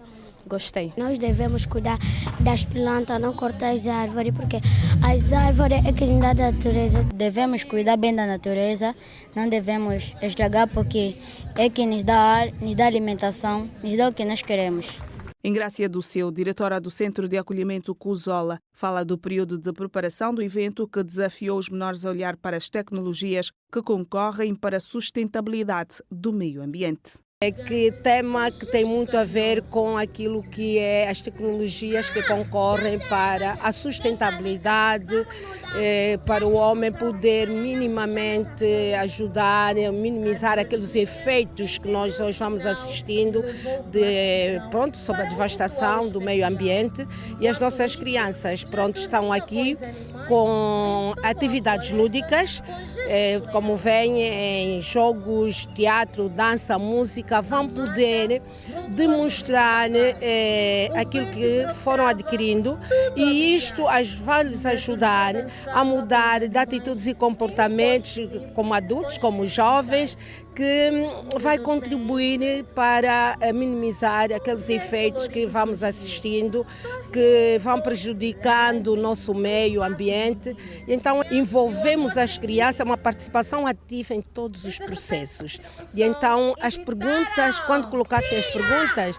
Gostei. Nós devemos cuidar das plantas, não cortar as árvores, porque as árvores é que nos dá a natureza. Devemos cuidar bem da natureza, não devemos estragar, porque é que nos dá ar, nos dá alimentação, nos dá o que nós queremos. Engrácia do Seu, diretora do Centro de Acolhimento Cuzola, fala do período de preparação do evento que desafiou os menores a olhar para as tecnologias que concorrem para a sustentabilidade do meio ambiente. É que tema que tem muito a ver com aquilo que é as tecnologias que concorrem para a sustentabilidade, para o homem poder minimamente ajudar, minimizar aqueles efeitos que nós hoje vamos assistindo sobre a devastação do meio ambiente. E as nossas crianças estão aqui com atividades lúdicas, como vem em jogos, teatro, dança, música, vão poder demonstrar aquilo que foram adquirindo, e isto vai lhes ajudar a mudar de atitudes e comportamentos como adultos, como jovens, que vai contribuir para minimizar aqueles efeitos que vamos assistindo, que vão prejudicando o nosso meio ambiente. Então, envolvemos as crianças, uma participação ativa em todos os processos. E então, as perguntas, quando colocassem as perguntas,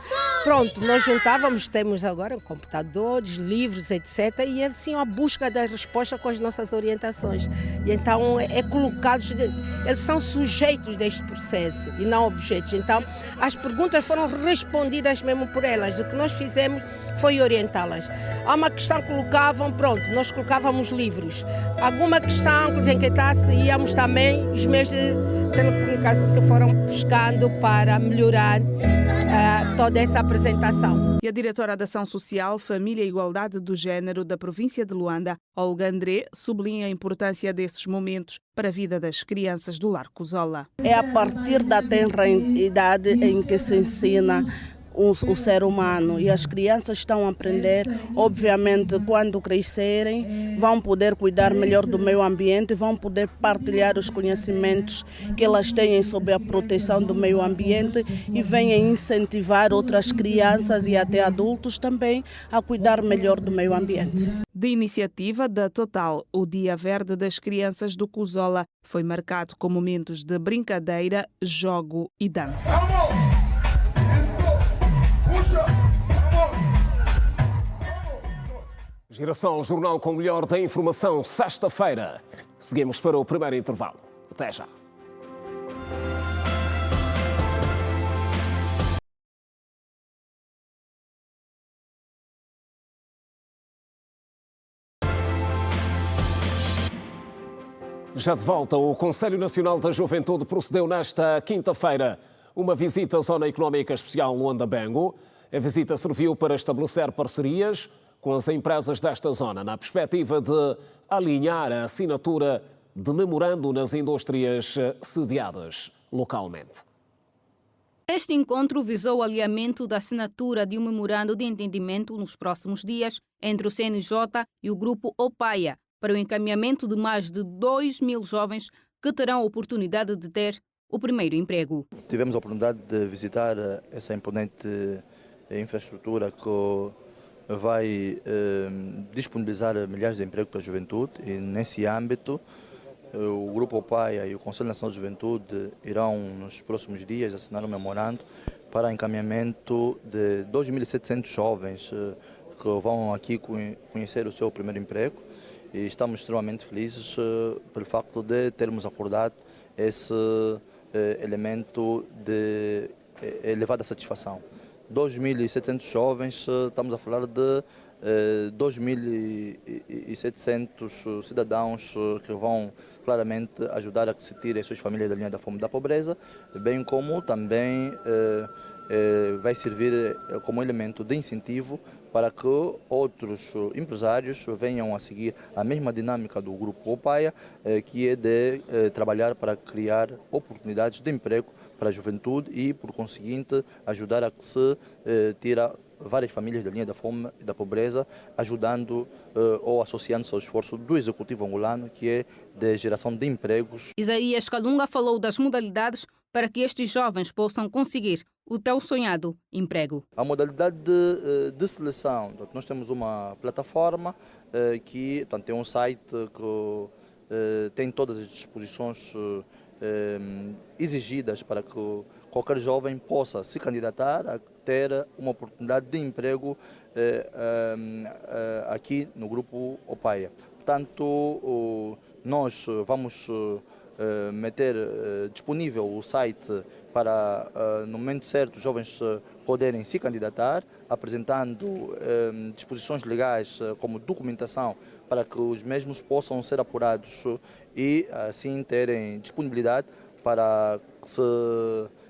nós juntávamos, temos agora computadores, livros, etc. E eles iam à busca da resposta com as nossas orientações. E então, eles são sujeitos deste processo e não objetos. Então, as perguntas foram respondidas mesmo por elas. O que nós fizemos foi orientá-las. Há uma questão que colocavam, nós colocávamos livros. Alguma questão que inquietasse, íamos também os meios de telecomunicação que foram buscando para melhorar toda essa apresentação. E a diretora da Ação Social, Família e Igualdade do Género da província de Luanda, Olga André, sublinha a importância desses momentos para a vida das crianças do Lar Cuzola. É a partir da tenra idade em que se ensina o ser humano, e as crianças estão a aprender. Obviamente, quando crescerem, vão poder cuidar melhor do meio ambiente, vão poder partilhar os conhecimentos que elas têm sobre a proteção do meio ambiente e venham incentivar outras crianças e até adultos também a cuidar melhor do meio ambiente. De iniciativa da Total, o Dia Verde das Crianças do Cuzola foi marcado com momentos de brincadeira, jogo e dança. Girassol, jornal com o melhor da informação, sexta-feira. Seguimos para o primeiro intervalo. Até já. Já de volta, o Conselho Nacional da Juventude procedeu nesta quinta-feira uma visita à Zona Económica Especial Luanda-Bengo. A visita serviu para estabelecer parcerias com as empresas desta zona, na perspectiva de alinhar a assinatura de memorando nas indústrias sediadas localmente. Este encontro visou o alinhamento da assinatura de um memorando de entendimento nos próximos dias entre o CNJ e o Grupo Opaia para o encaminhamento de mais de 2.000 jovens que terão a oportunidade de ter o primeiro emprego. Tivemos a oportunidade de visitar essa imponente infraestrutura que vai disponibilizar milhares de empregos para a juventude, e nesse âmbito o Grupo Opaia e o Conselho Nacional de Juventude irão nos próximos dias assinar um memorando para encaminhamento de 2.700 jovens que vão aqui conhecer o seu primeiro emprego e estamos extremamente felizes pelo facto de termos acordado esse elemento de elevada satisfação. 2.700 jovens, estamos a falar de 2.700 cidadãos que vão claramente ajudar a que se tire as suas famílias da linha da fome e da pobreza, bem como também vai servir como elemento de incentivo para que outros empresários venham a seguir a mesma dinâmica do Grupo Opaia, que é de trabalhar para criar oportunidades de emprego para a juventude e, por conseguinte, ajudar a que se tire várias famílias da linha da fome e da pobreza, ajudando ou associando-se ao esforço do Executivo angolano, que é de geração de empregos. Isaías Kalunga falou das modalidades para que estes jovens possam conseguir o tão sonhado emprego. A modalidade de seleção, nós temos uma plataforma que tem um site que tem todas as disposições exigidas para que qualquer jovem possa se candidatar a ter uma oportunidade de emprego aqui no Grupo Opaia. Portanto, nós vamos meter disponível o site para, no momento certo, os jovens poderem se candidatar, apresentando disposições legais como documentação para que os mesmos possam ser apurados e, assim, terem disponibilidade para que se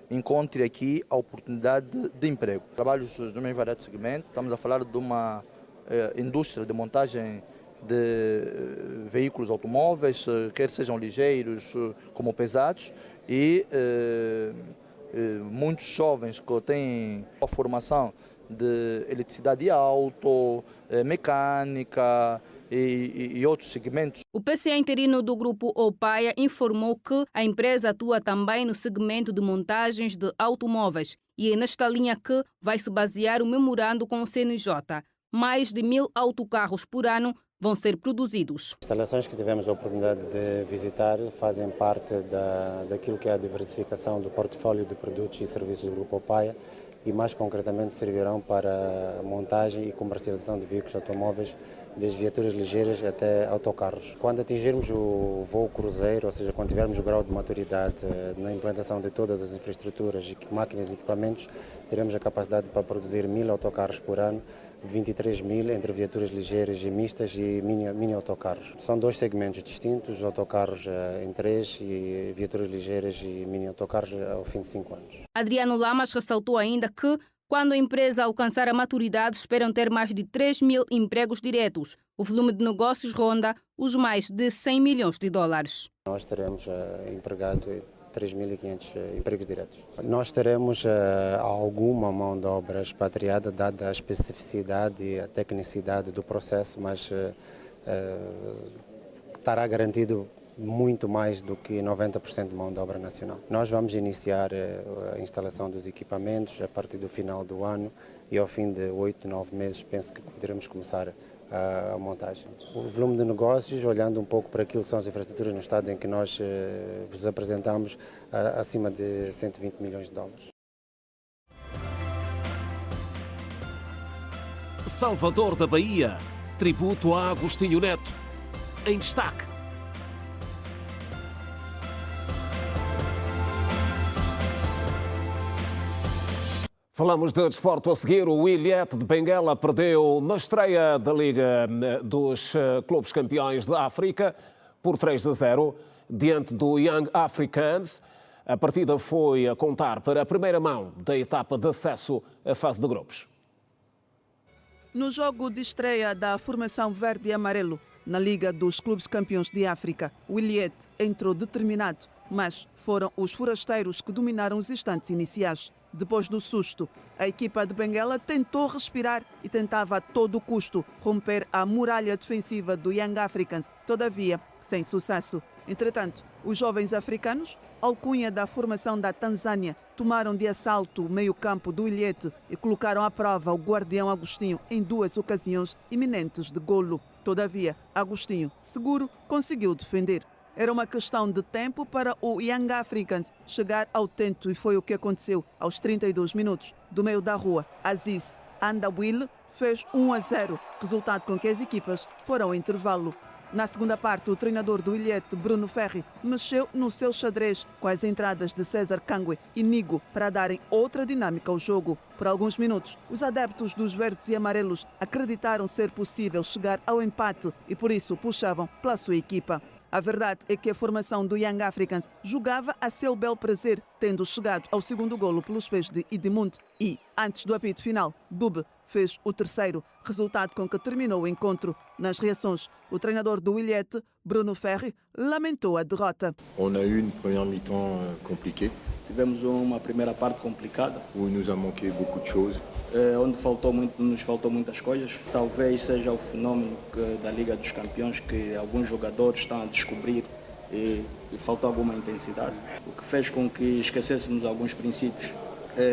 encontre aqui a oportunidade de emprego. Trabalhos no mais variado segmento, estamos a falar de uma indústria de montagem de veículos automóveis, quer sejam ligeiros como pesados, e muitos jovens que têm a formação de eletricidade e auto, mecânica e outros segmentos. O PCA interino do Grupo Opaia informou que a empresa atua também no segmento de montagens de automóveis e é nesta linha que vai se basear o memorando com o CNJ. Mais de 1.000 autocarros por ano vão ser produzidos. As instalações que tivemos a oportunidade de visitar fazem parte daquilo que é a diversificação do portfólio de produtos e serviços do Grupo Opaia e mais concretamente servirão para a montagem e comercialização de veículos automóveis, desde viaturas ligeiras até autocarros. Quando atingirmos o voo cruzeiro, ou seja, quando tivermos o grau de maturidade na implantação de todas as infraestruturas, máquinas e equipamentos, teremos a capacidade para produzir 1.000 autocarros por ano, 23.000 entre viaturas ligeiras e mistas e mini autocarros. São dois segmentos distintos, autocarros em 3 e viaturas ligeiras e mini autocarros ao fim de 5 anos. Adriano Lamas ressaltou ainda que, quando a empresa alcançar a maturidade, esperam ter mais de 3.000 empregos diretos. O volume de negócios ronda os mais de 100 milhões de dólares. Nós teremos empregado 3.500 empregos diretos. Nós teremos alguma mão de obra expatriada, dada a especificidade e a tecnicidade do processo, mas estará garantido muito mais do que 90% de mão de obra nacional. Nós vamos iniciar a instalação dos equipamentos a partir do final do ano e ao fim de 8, 9 meses penso que poderemos começar a montagem. O volume de negócios, olhando um pouco para aquilo que são as infraestruturas no estado em que nós vos apresentamos, acima de 120 milhões de dólares. Salvador da Bahia, tributo a Agostinho Neto. Em destaque. Falamos de desporto a seguir. O Ilhéte de Benguela perdeu na estreia da Liga dos Clubes Campeões da África por 3-0 diante do Young Africans. A partida foi a contar para a primeira mão da etapa de acesso à fase de grupos. No jogo de estreia da formação verde e amarelo na Liga dos Clubes Campeões de África, o Ilhéte entrou determinado, mas foram os forasteiros que dominaram os instantes iniciais. Depois do susto, a equipa de Benguela tentou respirar e tentava a todo custo romper a muralha defensiva do Young Africans, todavia sem sucesso. Entretanto, os jovens africanos, alcunha da formação da Tanzânia, tomaram de assalto o meio-campo do Ilhéte e colocaram à prova o guardião Agostinho em 2 ocasiões iminentes de golo. Todavia, Agostinho, seguro, conseguiu defender. Era uma questão de tempo para o Young Africans chegar ao tento e foi o que aconteceu aos 32 minutos. Do meio da rua, Aziz Andawil fez 1-0, resultado com que as equipas foram ao intervalo. Na segunda parte, o treinador do Ilhete, Bruno Ferri, mexeu no seu xadrez com as entradas de César Cangue e Nigo para darem outra dinâmica ao jogo. Por alguns minutos, os adeptos dos verdes e amarelos acreditaram ser possível chegar ao empate e por isso puxavam pela sua equipa. A verdade é que a formação do Young Africans jogava a seu bel prazer, tendo chegado ao segundo golo pelos pés de Edmund e, antes do apito final, Dube fez o terceiro, resultado com que terminou o encontro. Nas reações, o treinador do Ilhete, Bruno Ferri, lamentou a derrota. On a eu une première mi-temps compliquée. Tivemos uma primeira parte complicada. Où il nous a manqué beaucoup de choses. Onde nos faltou muitas coisas. Talvez seja o fenómeno da Liga dos Campeões que alguns jogadores estão a descobrir e faltou alguma intensidade. O que fez com que esquecêssemos alguns princípios.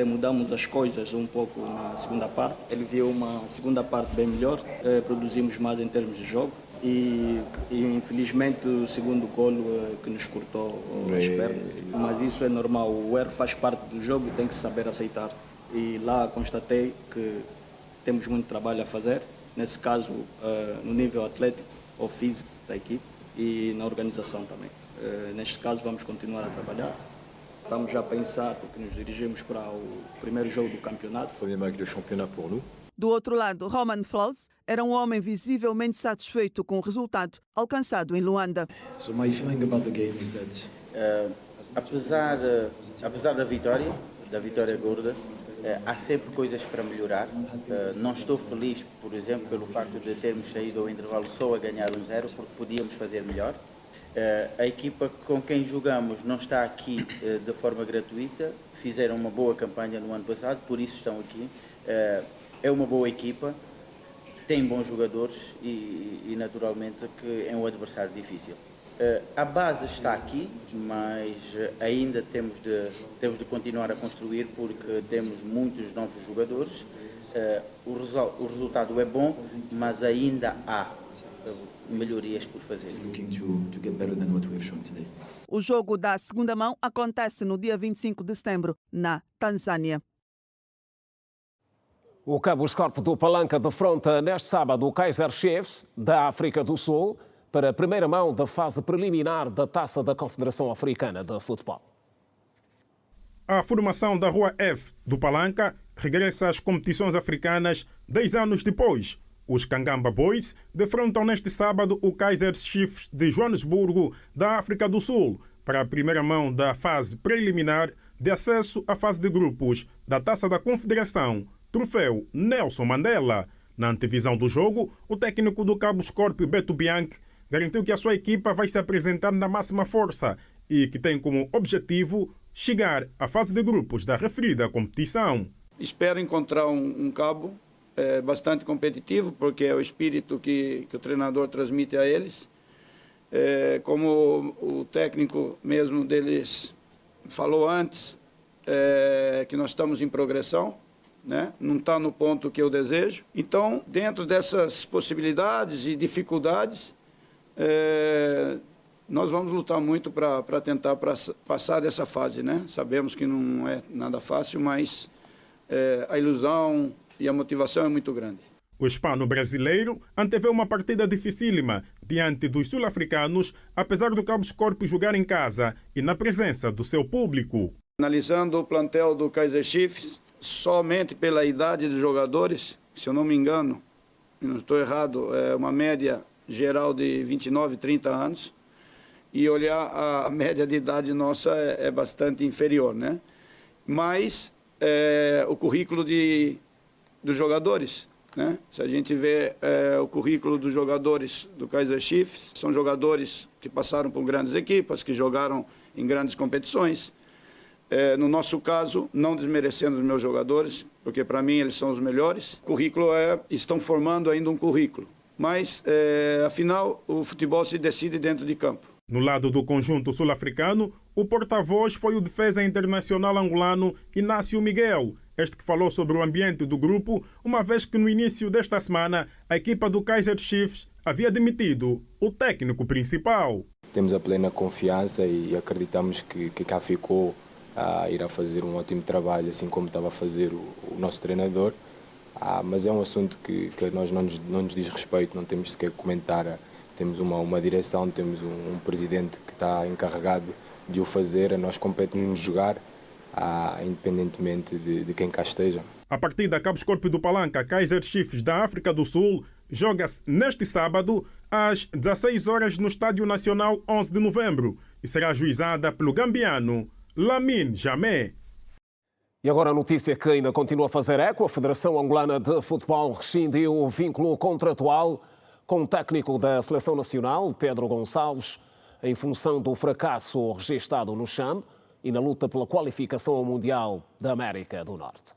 Mudamos as coisas um pouco na segunda parte. Ele viu uma segunda parte bem melhor, produzimos mais em termos de jogo e infelizmente o segundo golo que nos cortou as pernas. Mas isso é normal, o erro faz parte do jogo e tem que saber aceitar. E lá constatei que temos muito trabalho a fazer, nesse caso no nível atlético ou físico da equipe e na organização também. Neste caso vamos continuar a trabalhar. Estamos já a pensar, porque nos dirigimos para o primeiro jogo do campeonato. Premier match de championnat pour nous. Do outro lado, Roman Flores era um homem visivelmente satisfeito com o resultado alcançado em Luanda. So my feeling about the game is that apesar da vitória gorda, há sempre coisas para melhorar. Não estou feliz, por exemplo, pelo facto de termos saído ao intervalo só a ganhar 1-0, porque podíamos fazer melhor. A equipa com quem jogamos não está aqui de forma gratuita, fizeram uma boa campanha no ano passado, por isso estão aqui. É uma boa equipa, tem bons jogadores e naturalmente que é um adversário difícil. A base está aqui, mas ainda temos de continuar a construir porque temos muitos novos jogadores. O resultado é bom, mas ainda há melhorias por fazer. O jogo da segunda mão acontece no dia 25 de setembro, na Tanzânia. O Cabo Escorpe do Palanca defronta neste sábado o Kaizer Chiefs, da África do Sul, para a primeira mão da fase preliminar da Taça da Confederação Africana de Futebol. A formação da Rua F do Palanca regressa às competições africanas 10 anos depois. Os Kangamba Boys defrontam neste sábado o Kaizer Chiefs de Joanesburgo, da África do Sul, para a primeira mão da fase preliminar de acesso à fase de grupos da Taça da Confederação, troféu Nelson Mandela. Na antevisão do jogo, o técnico do Cabo Escorpe, Beto Bianchi, garantiu que a sua equipa vai se apresentar na máxima força e que tem como objetivo chegar à fase de grupos da referida competição. Espero encontrar um Cabo bastante competitivo, porque é o espírito que o treinador transmite a eles. Como o técnico mesmo deles falou antes, que nós estamos em progressão, né? Não está no ponto que eu desejo. Então, dentro dessas possibilidades e dificuldades, nós vamos lutar muito para tentar passar dessa fase, né? Sabemos que não é nada fácil, mas a ilusão e a motivação é muito grande. O hispano-brasileiro antevê uma partida dificílima diante dos sul-africanos, apesar do Cabo Escorpe jogar em casa e na presença do seu público. Analisando o plantel do Kaizer Chiefs, somente pela idade dos jogadores, se eu não me engano, e não estou errado, é uma média geral de 29, 30 anos, e olhar a média de idade nossa é bastante inferior, né? Mas o currículo dos jogadores, né? Se a gente vê o currículo dos jogadores do Kaizer Chiefs, são jogadores que passaram por grandes equipas, que jogaram em grandes competições. No nosso caso, não desmerecendo os meus jogadores, porque para mim eles são os melhores. O currículo estão formando ainda um currículo. Mas, afinal, o futebol se decide dentro de campo. No lado do conjunto sul-africano, o porta-voz foi o defesa internacional angolano Inácio Miguel. Este que falou sobre o ambiente do grupo, uma vez que no início desta semana a equipa do Kaizer Chiefs havia demitido o técnico principal. Temos a plena confiança e acreditamos que cá ficou irá fazer um ótimo trabalho, assim como estava a fazer o nosso treinador. Mas é um assunto que nós não nos diz respeito, não temos sequer que comentar. Temos uma direção, temos um presidente que está encarregado de o fazer. A nós compete-nos jogar, independentemente de quem cá esteja. A partida Cabo Escorpio do Palanca, Kaizer Chiefs da África do Sul, joga-se neste sábado às 16 horas no Estádio Nacional 11 de novembro e será ajuizada pelo gambiano Lamine Jamé. E agora a notícia que ainda continua a fazer eco. A Federação Angolana de Futebol rescindiu o vínculo contratual com o técnico da Seleção Nacional, Pedro Gonçalves, em função do fracasso registado no CHAN e na luta pela qualificação ao Mundial da América do Norte.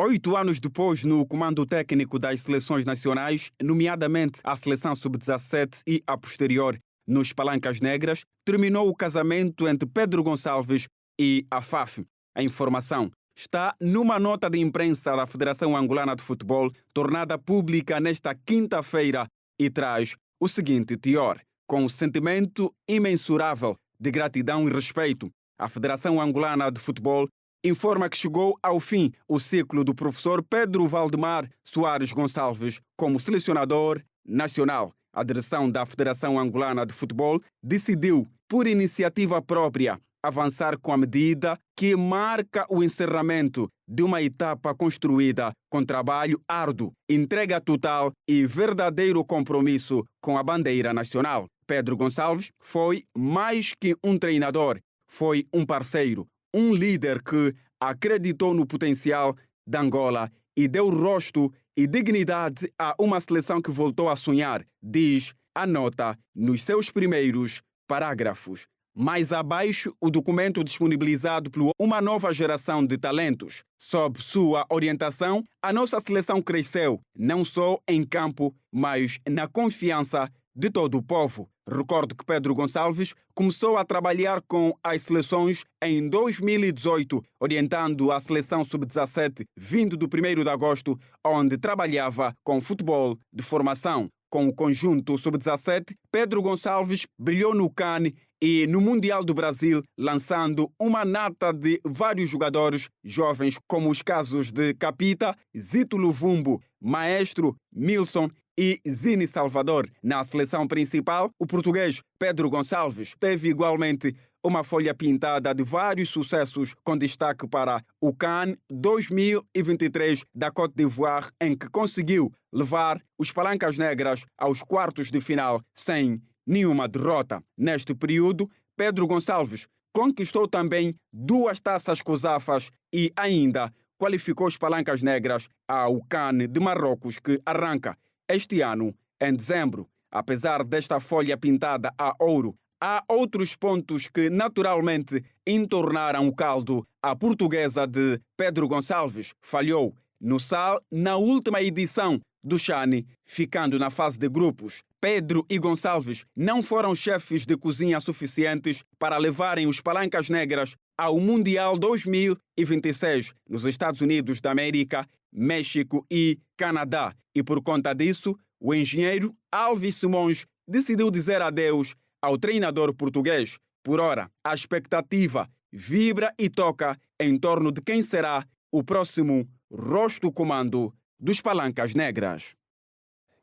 8 anos depois, no comando técnico das seleções nacionais, nomeadamente a seleção sub-17 e a posterior nos Palancas Negras, terminou o casamento entre Pedro Gonçalves e a FAF. A informação está numa nota de imprensa da Federação Angolana de Futebol, tornada pública nesta quinta-feira, e traz o seguinte teor: com um sentimento imensurável de gratidão e respeito, a Federação Angolana de Futebol informa que chegou ao fim o ciclo do professor Pedro Valdemar Soares Gonçalves como selecionador nacional. A direção da Federação Angolana de Futebol decidiu, por iniciativa própria, avançar com a medida que marca o encerramento de uma etapa construída com trabalho árduo, entrega total e verdadeiro compromisso com a bandeira nacional. Pedro Gonçalves foi mais que um treinador, foi um parceiro, um líder que acreditou no potencial da Angola e deu rosto e dignidade a uma seleção que voltou a sonhar, diz a nota nos seus primeiros parágrafos. Mais abaixo, o documento disponibilizado por uma nova geração de talentos. Sob sua orientação, a nossa seleção cresceu, não só em campo, mas na confiança de todo o povo. Recordo que Pedro Gonçalves começou a trabalhar com as seleções em 2018, orientando a seleção sub-17, vindo do 1º de agosto, onde trabalhava com futebol de formação. Com o conjunto sub-17, Pedro Gonçalves brilhou no CAN e no Mundial do Brasil, lançando uma nata de vários jogadores jovens, como os casos de Capita, Zito Luvumbo, Maestro, Milson e Zini Salvador. Na seleção principal, o português Pedro Gonçalves teve igualmente uma folha pintada de vários sucessos, com destaque para o CAN 2023 da Côte d'Ivoire, em que conseguiu levar os Palancas Negras aos quartos de final sem nenhuma derrota. Neste período, Pedro Gonçalves conquistou também 2 taças COSAFAs e ainda qualificou os Palancas Negras ao CAN de Marrocos, que arranca este ano, em dezembro. Apesar desta folha pintada a ouro, há outros pontos que naturalmente entornaram o caldo. A portuguesa de Pedro Gonçalves falhou no SAL na última edição do CHAN, ficando na fase de grupos. Pedro e Gonçalves não foram chefes de cozinha suficientes para levarem os Palancas Negras ao Mundial 2026 nos Estados Unidos da América, México e Canadá. E por conta disso, o engenheiro Alves Simões decidiu dizer adeus ao treinador português. Por ora, a expectativa vibra e toca em torno de quem será o próximo rosto comando dos Palancas Negras.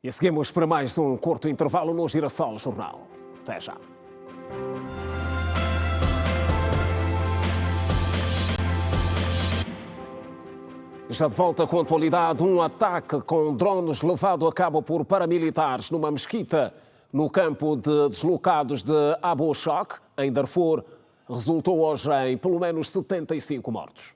E seguimos para mais um curto intervalo no Girassol Jornal. Até já. Já de volta com a atualidade, um ataque com drones levado a cabo por paramilitares numa mesquita no campo de deslocados de Abu Shouk, em Darfur, resultou hoje em pelo menos 75 mortos.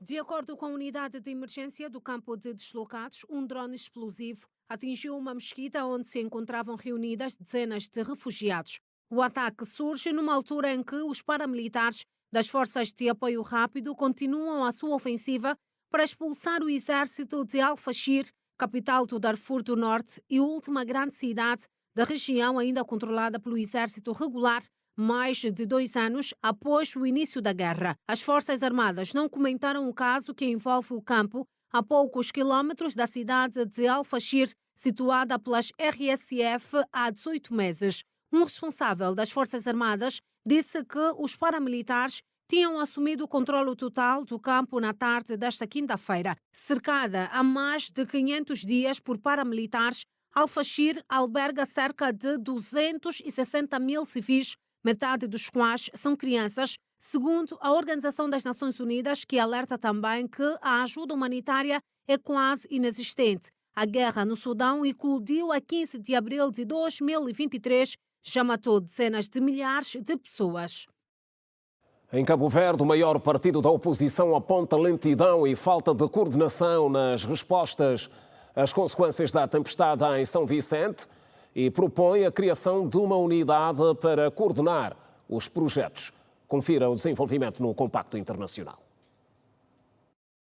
De acordo com a unidade de emergência do campo de deslocados, um drone explosivo atingiu uma mesquita onde se encontravam reunidas dezenas de refugiados. O ataque surge numa altura em que os paramilitares das Forças de Apoio Rápido continuam a sua ofensiva para expulsar o exército de Al-Fashir, capital do Darfur do Norte e última grande cidade da região ainda controlada pelo exército regular, mais de 2 anos após o início da guerra. As Forças Armadas não comentaram o caso que envolve o campo a poucos quilómetros da cidade de Al-Fashir, situada pelas RSF há 18 meses. Um responsável das Forças Armadas disse que os paramilitares tinham assumido o controle total do campo na tarde desta quinta-feira. Cercada há mais de 500 dias por paramilitares, Al-Fashir alberga cerca de 260 mil civis, metade dos quais são crianças, segundo a Organização das Nações Unidas, que alerta também que a ajuda humanitária é quase inexistente. A guerra no Sudão eclodiu a 15 de abril de 2023, já matou dezenas de milhares de pessoas. Em Cabo Verde, o maior partido da oposição aponta lentidão e falta de coordenação nas respostas às consequências da tempestade em São Vicente e propõe a criação de uma unidade para coordenar os projetos. Confira o desenvolvimento no Compacto Internacional.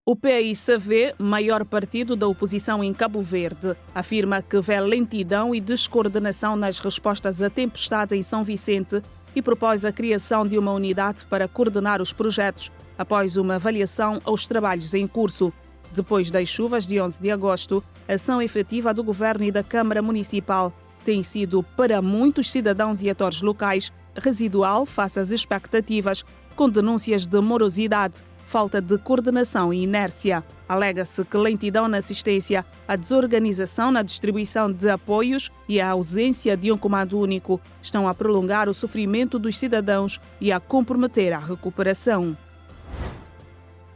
O PICV, maior partido da oposição em Cabo Verde, afirma que vê lentidão e descoordenação nas respostas à tempestade em São Vicente e propôs a criação de uma unidade para coordenar os projetos após uma avaliação aos trabalhos em curso. Depois das chuvas de 11 de agosto, a ação efetiva do Governo e da Câmara Municipal tem sido, para muitos cidadãos e atores locais, residual face às expectativas, com denúncias de morosidade, falta de coordenação e inércia. Alega-se que lentidão na assistência, a desorganização na distribuição de apoios e a ausência de um comando único estão a prolongar o sofrimento dos cidadãos e a comprometer a recuperação.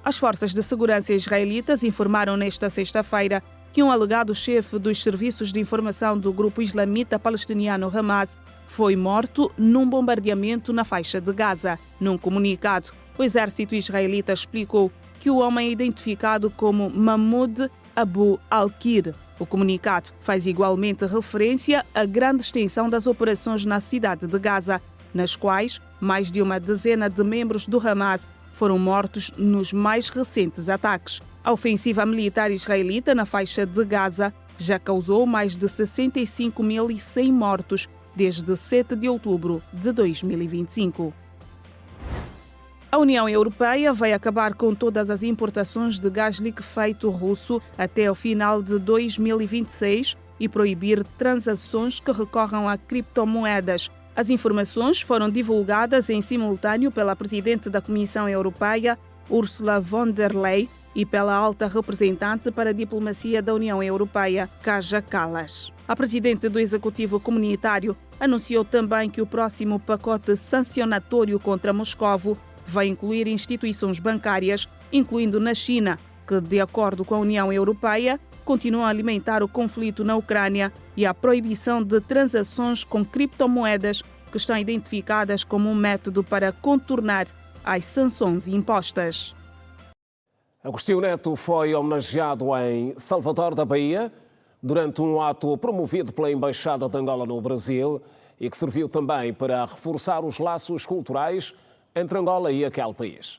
As forças de segurança israelitas informaram nesta sexta-feira que um alegado chefe dos serviços de informação do grupo islamita palestiniano Hamas foi morto num bombardeamento na faixa de Gaza. Num comunicado, o exército israelita explicou que o homem é identificado como Mahmoud Abu Al-Kir. O comunicado faz igualmente referência à grande extensão das operações na cidade de Gaza, nas quais mais de uma dezena de membros do Hamas foram mortos nos mais recentes ataques. A ofensiva militar israelita na faixa de Gaza já causou mais de 65.100 mortos desde 7 de outubro de 2025. A União Europeia vai acabar com todas as importações de gás liquefeito russo até o final de 2026 e proibir transações que recorram a criptomoedas. As informações foram divulgadas em simultâneo pela Presidente da Comissão Europeia, Ursula von der Leyen, e pela alta representante para a diplomacia da União Europeia, Kaja Kallas. A Presidente do Executivo Comunitário anunciou também que o próximo pacote sancionatório contra Moscovo vai incluir instituições bancárias, incluindo na China, que, de acordo com a União Europeia, continua a alimentar o conflito na Ucrânia, e a proibição de transações com criptomoedas que estão identificadas como um método para contornar as sanções impostas. Agostinho Neto foi homenageado em Salvador da Bahia durante um ato promovido pela Embaixada de Angola no Brasil e que serviu também para reforçar os laços culturais entre Angola e aquele país.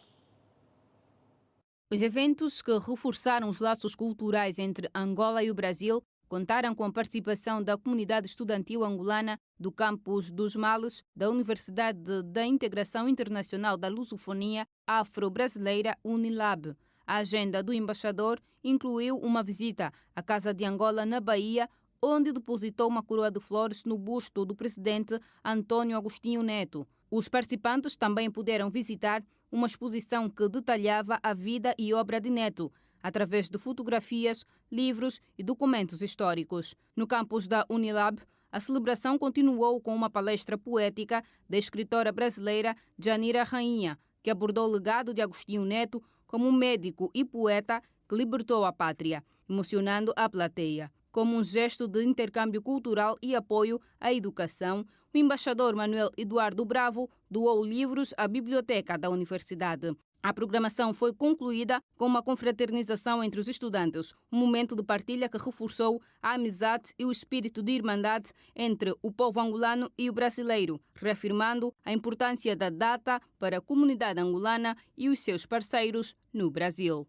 Os eventos que reforçaram os laços culturais entre Angola e o Brasil contaram com a participação da comunidade estudantil angolana do campus dos Males da Universidade da Integração Internacional da Lusofonia Afro-Brasileira Unilab. A agenda do embaixador incluiu uma visita à Casa de Angola na Bahia, onde depositou uma coroa de flores no busto do presidente Antônio Agostinho Neto. Os participantes também puderam visitar uma exposição que detalhava a vida e obra de Neto, através de fotografias, livros e documentos históricos. No campus da Unilab, a celebração continuou com uma palestra poética da escritora brasileira Janira Rainha, que abordou o legado de Agostinho Neto como um médico e poeta que libertou a pátria, emocionando a plateia. Como um gesto de intercâmbio cultural e apoio à educação, o embaixador Manuel Eduardo Bravo doou livros à biblioteca da universidade. A programação foi concluída com uma confraternização entre os estudantes, um momento de partilha que reforçou a amizade e o espírito de irmandade entre o povo angolano e o brasileiro, reafirmando a importância da data para a comunidade angolana e os seus parceiros no Brasil.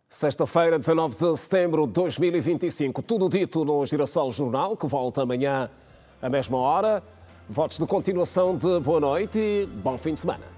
Sexta-feira, 19 de setembro de 2025. Tudo dito no Girassol Jornal, que volta amanhã à mesma hora. Votos de continuação de boa noite e bom fim de semana.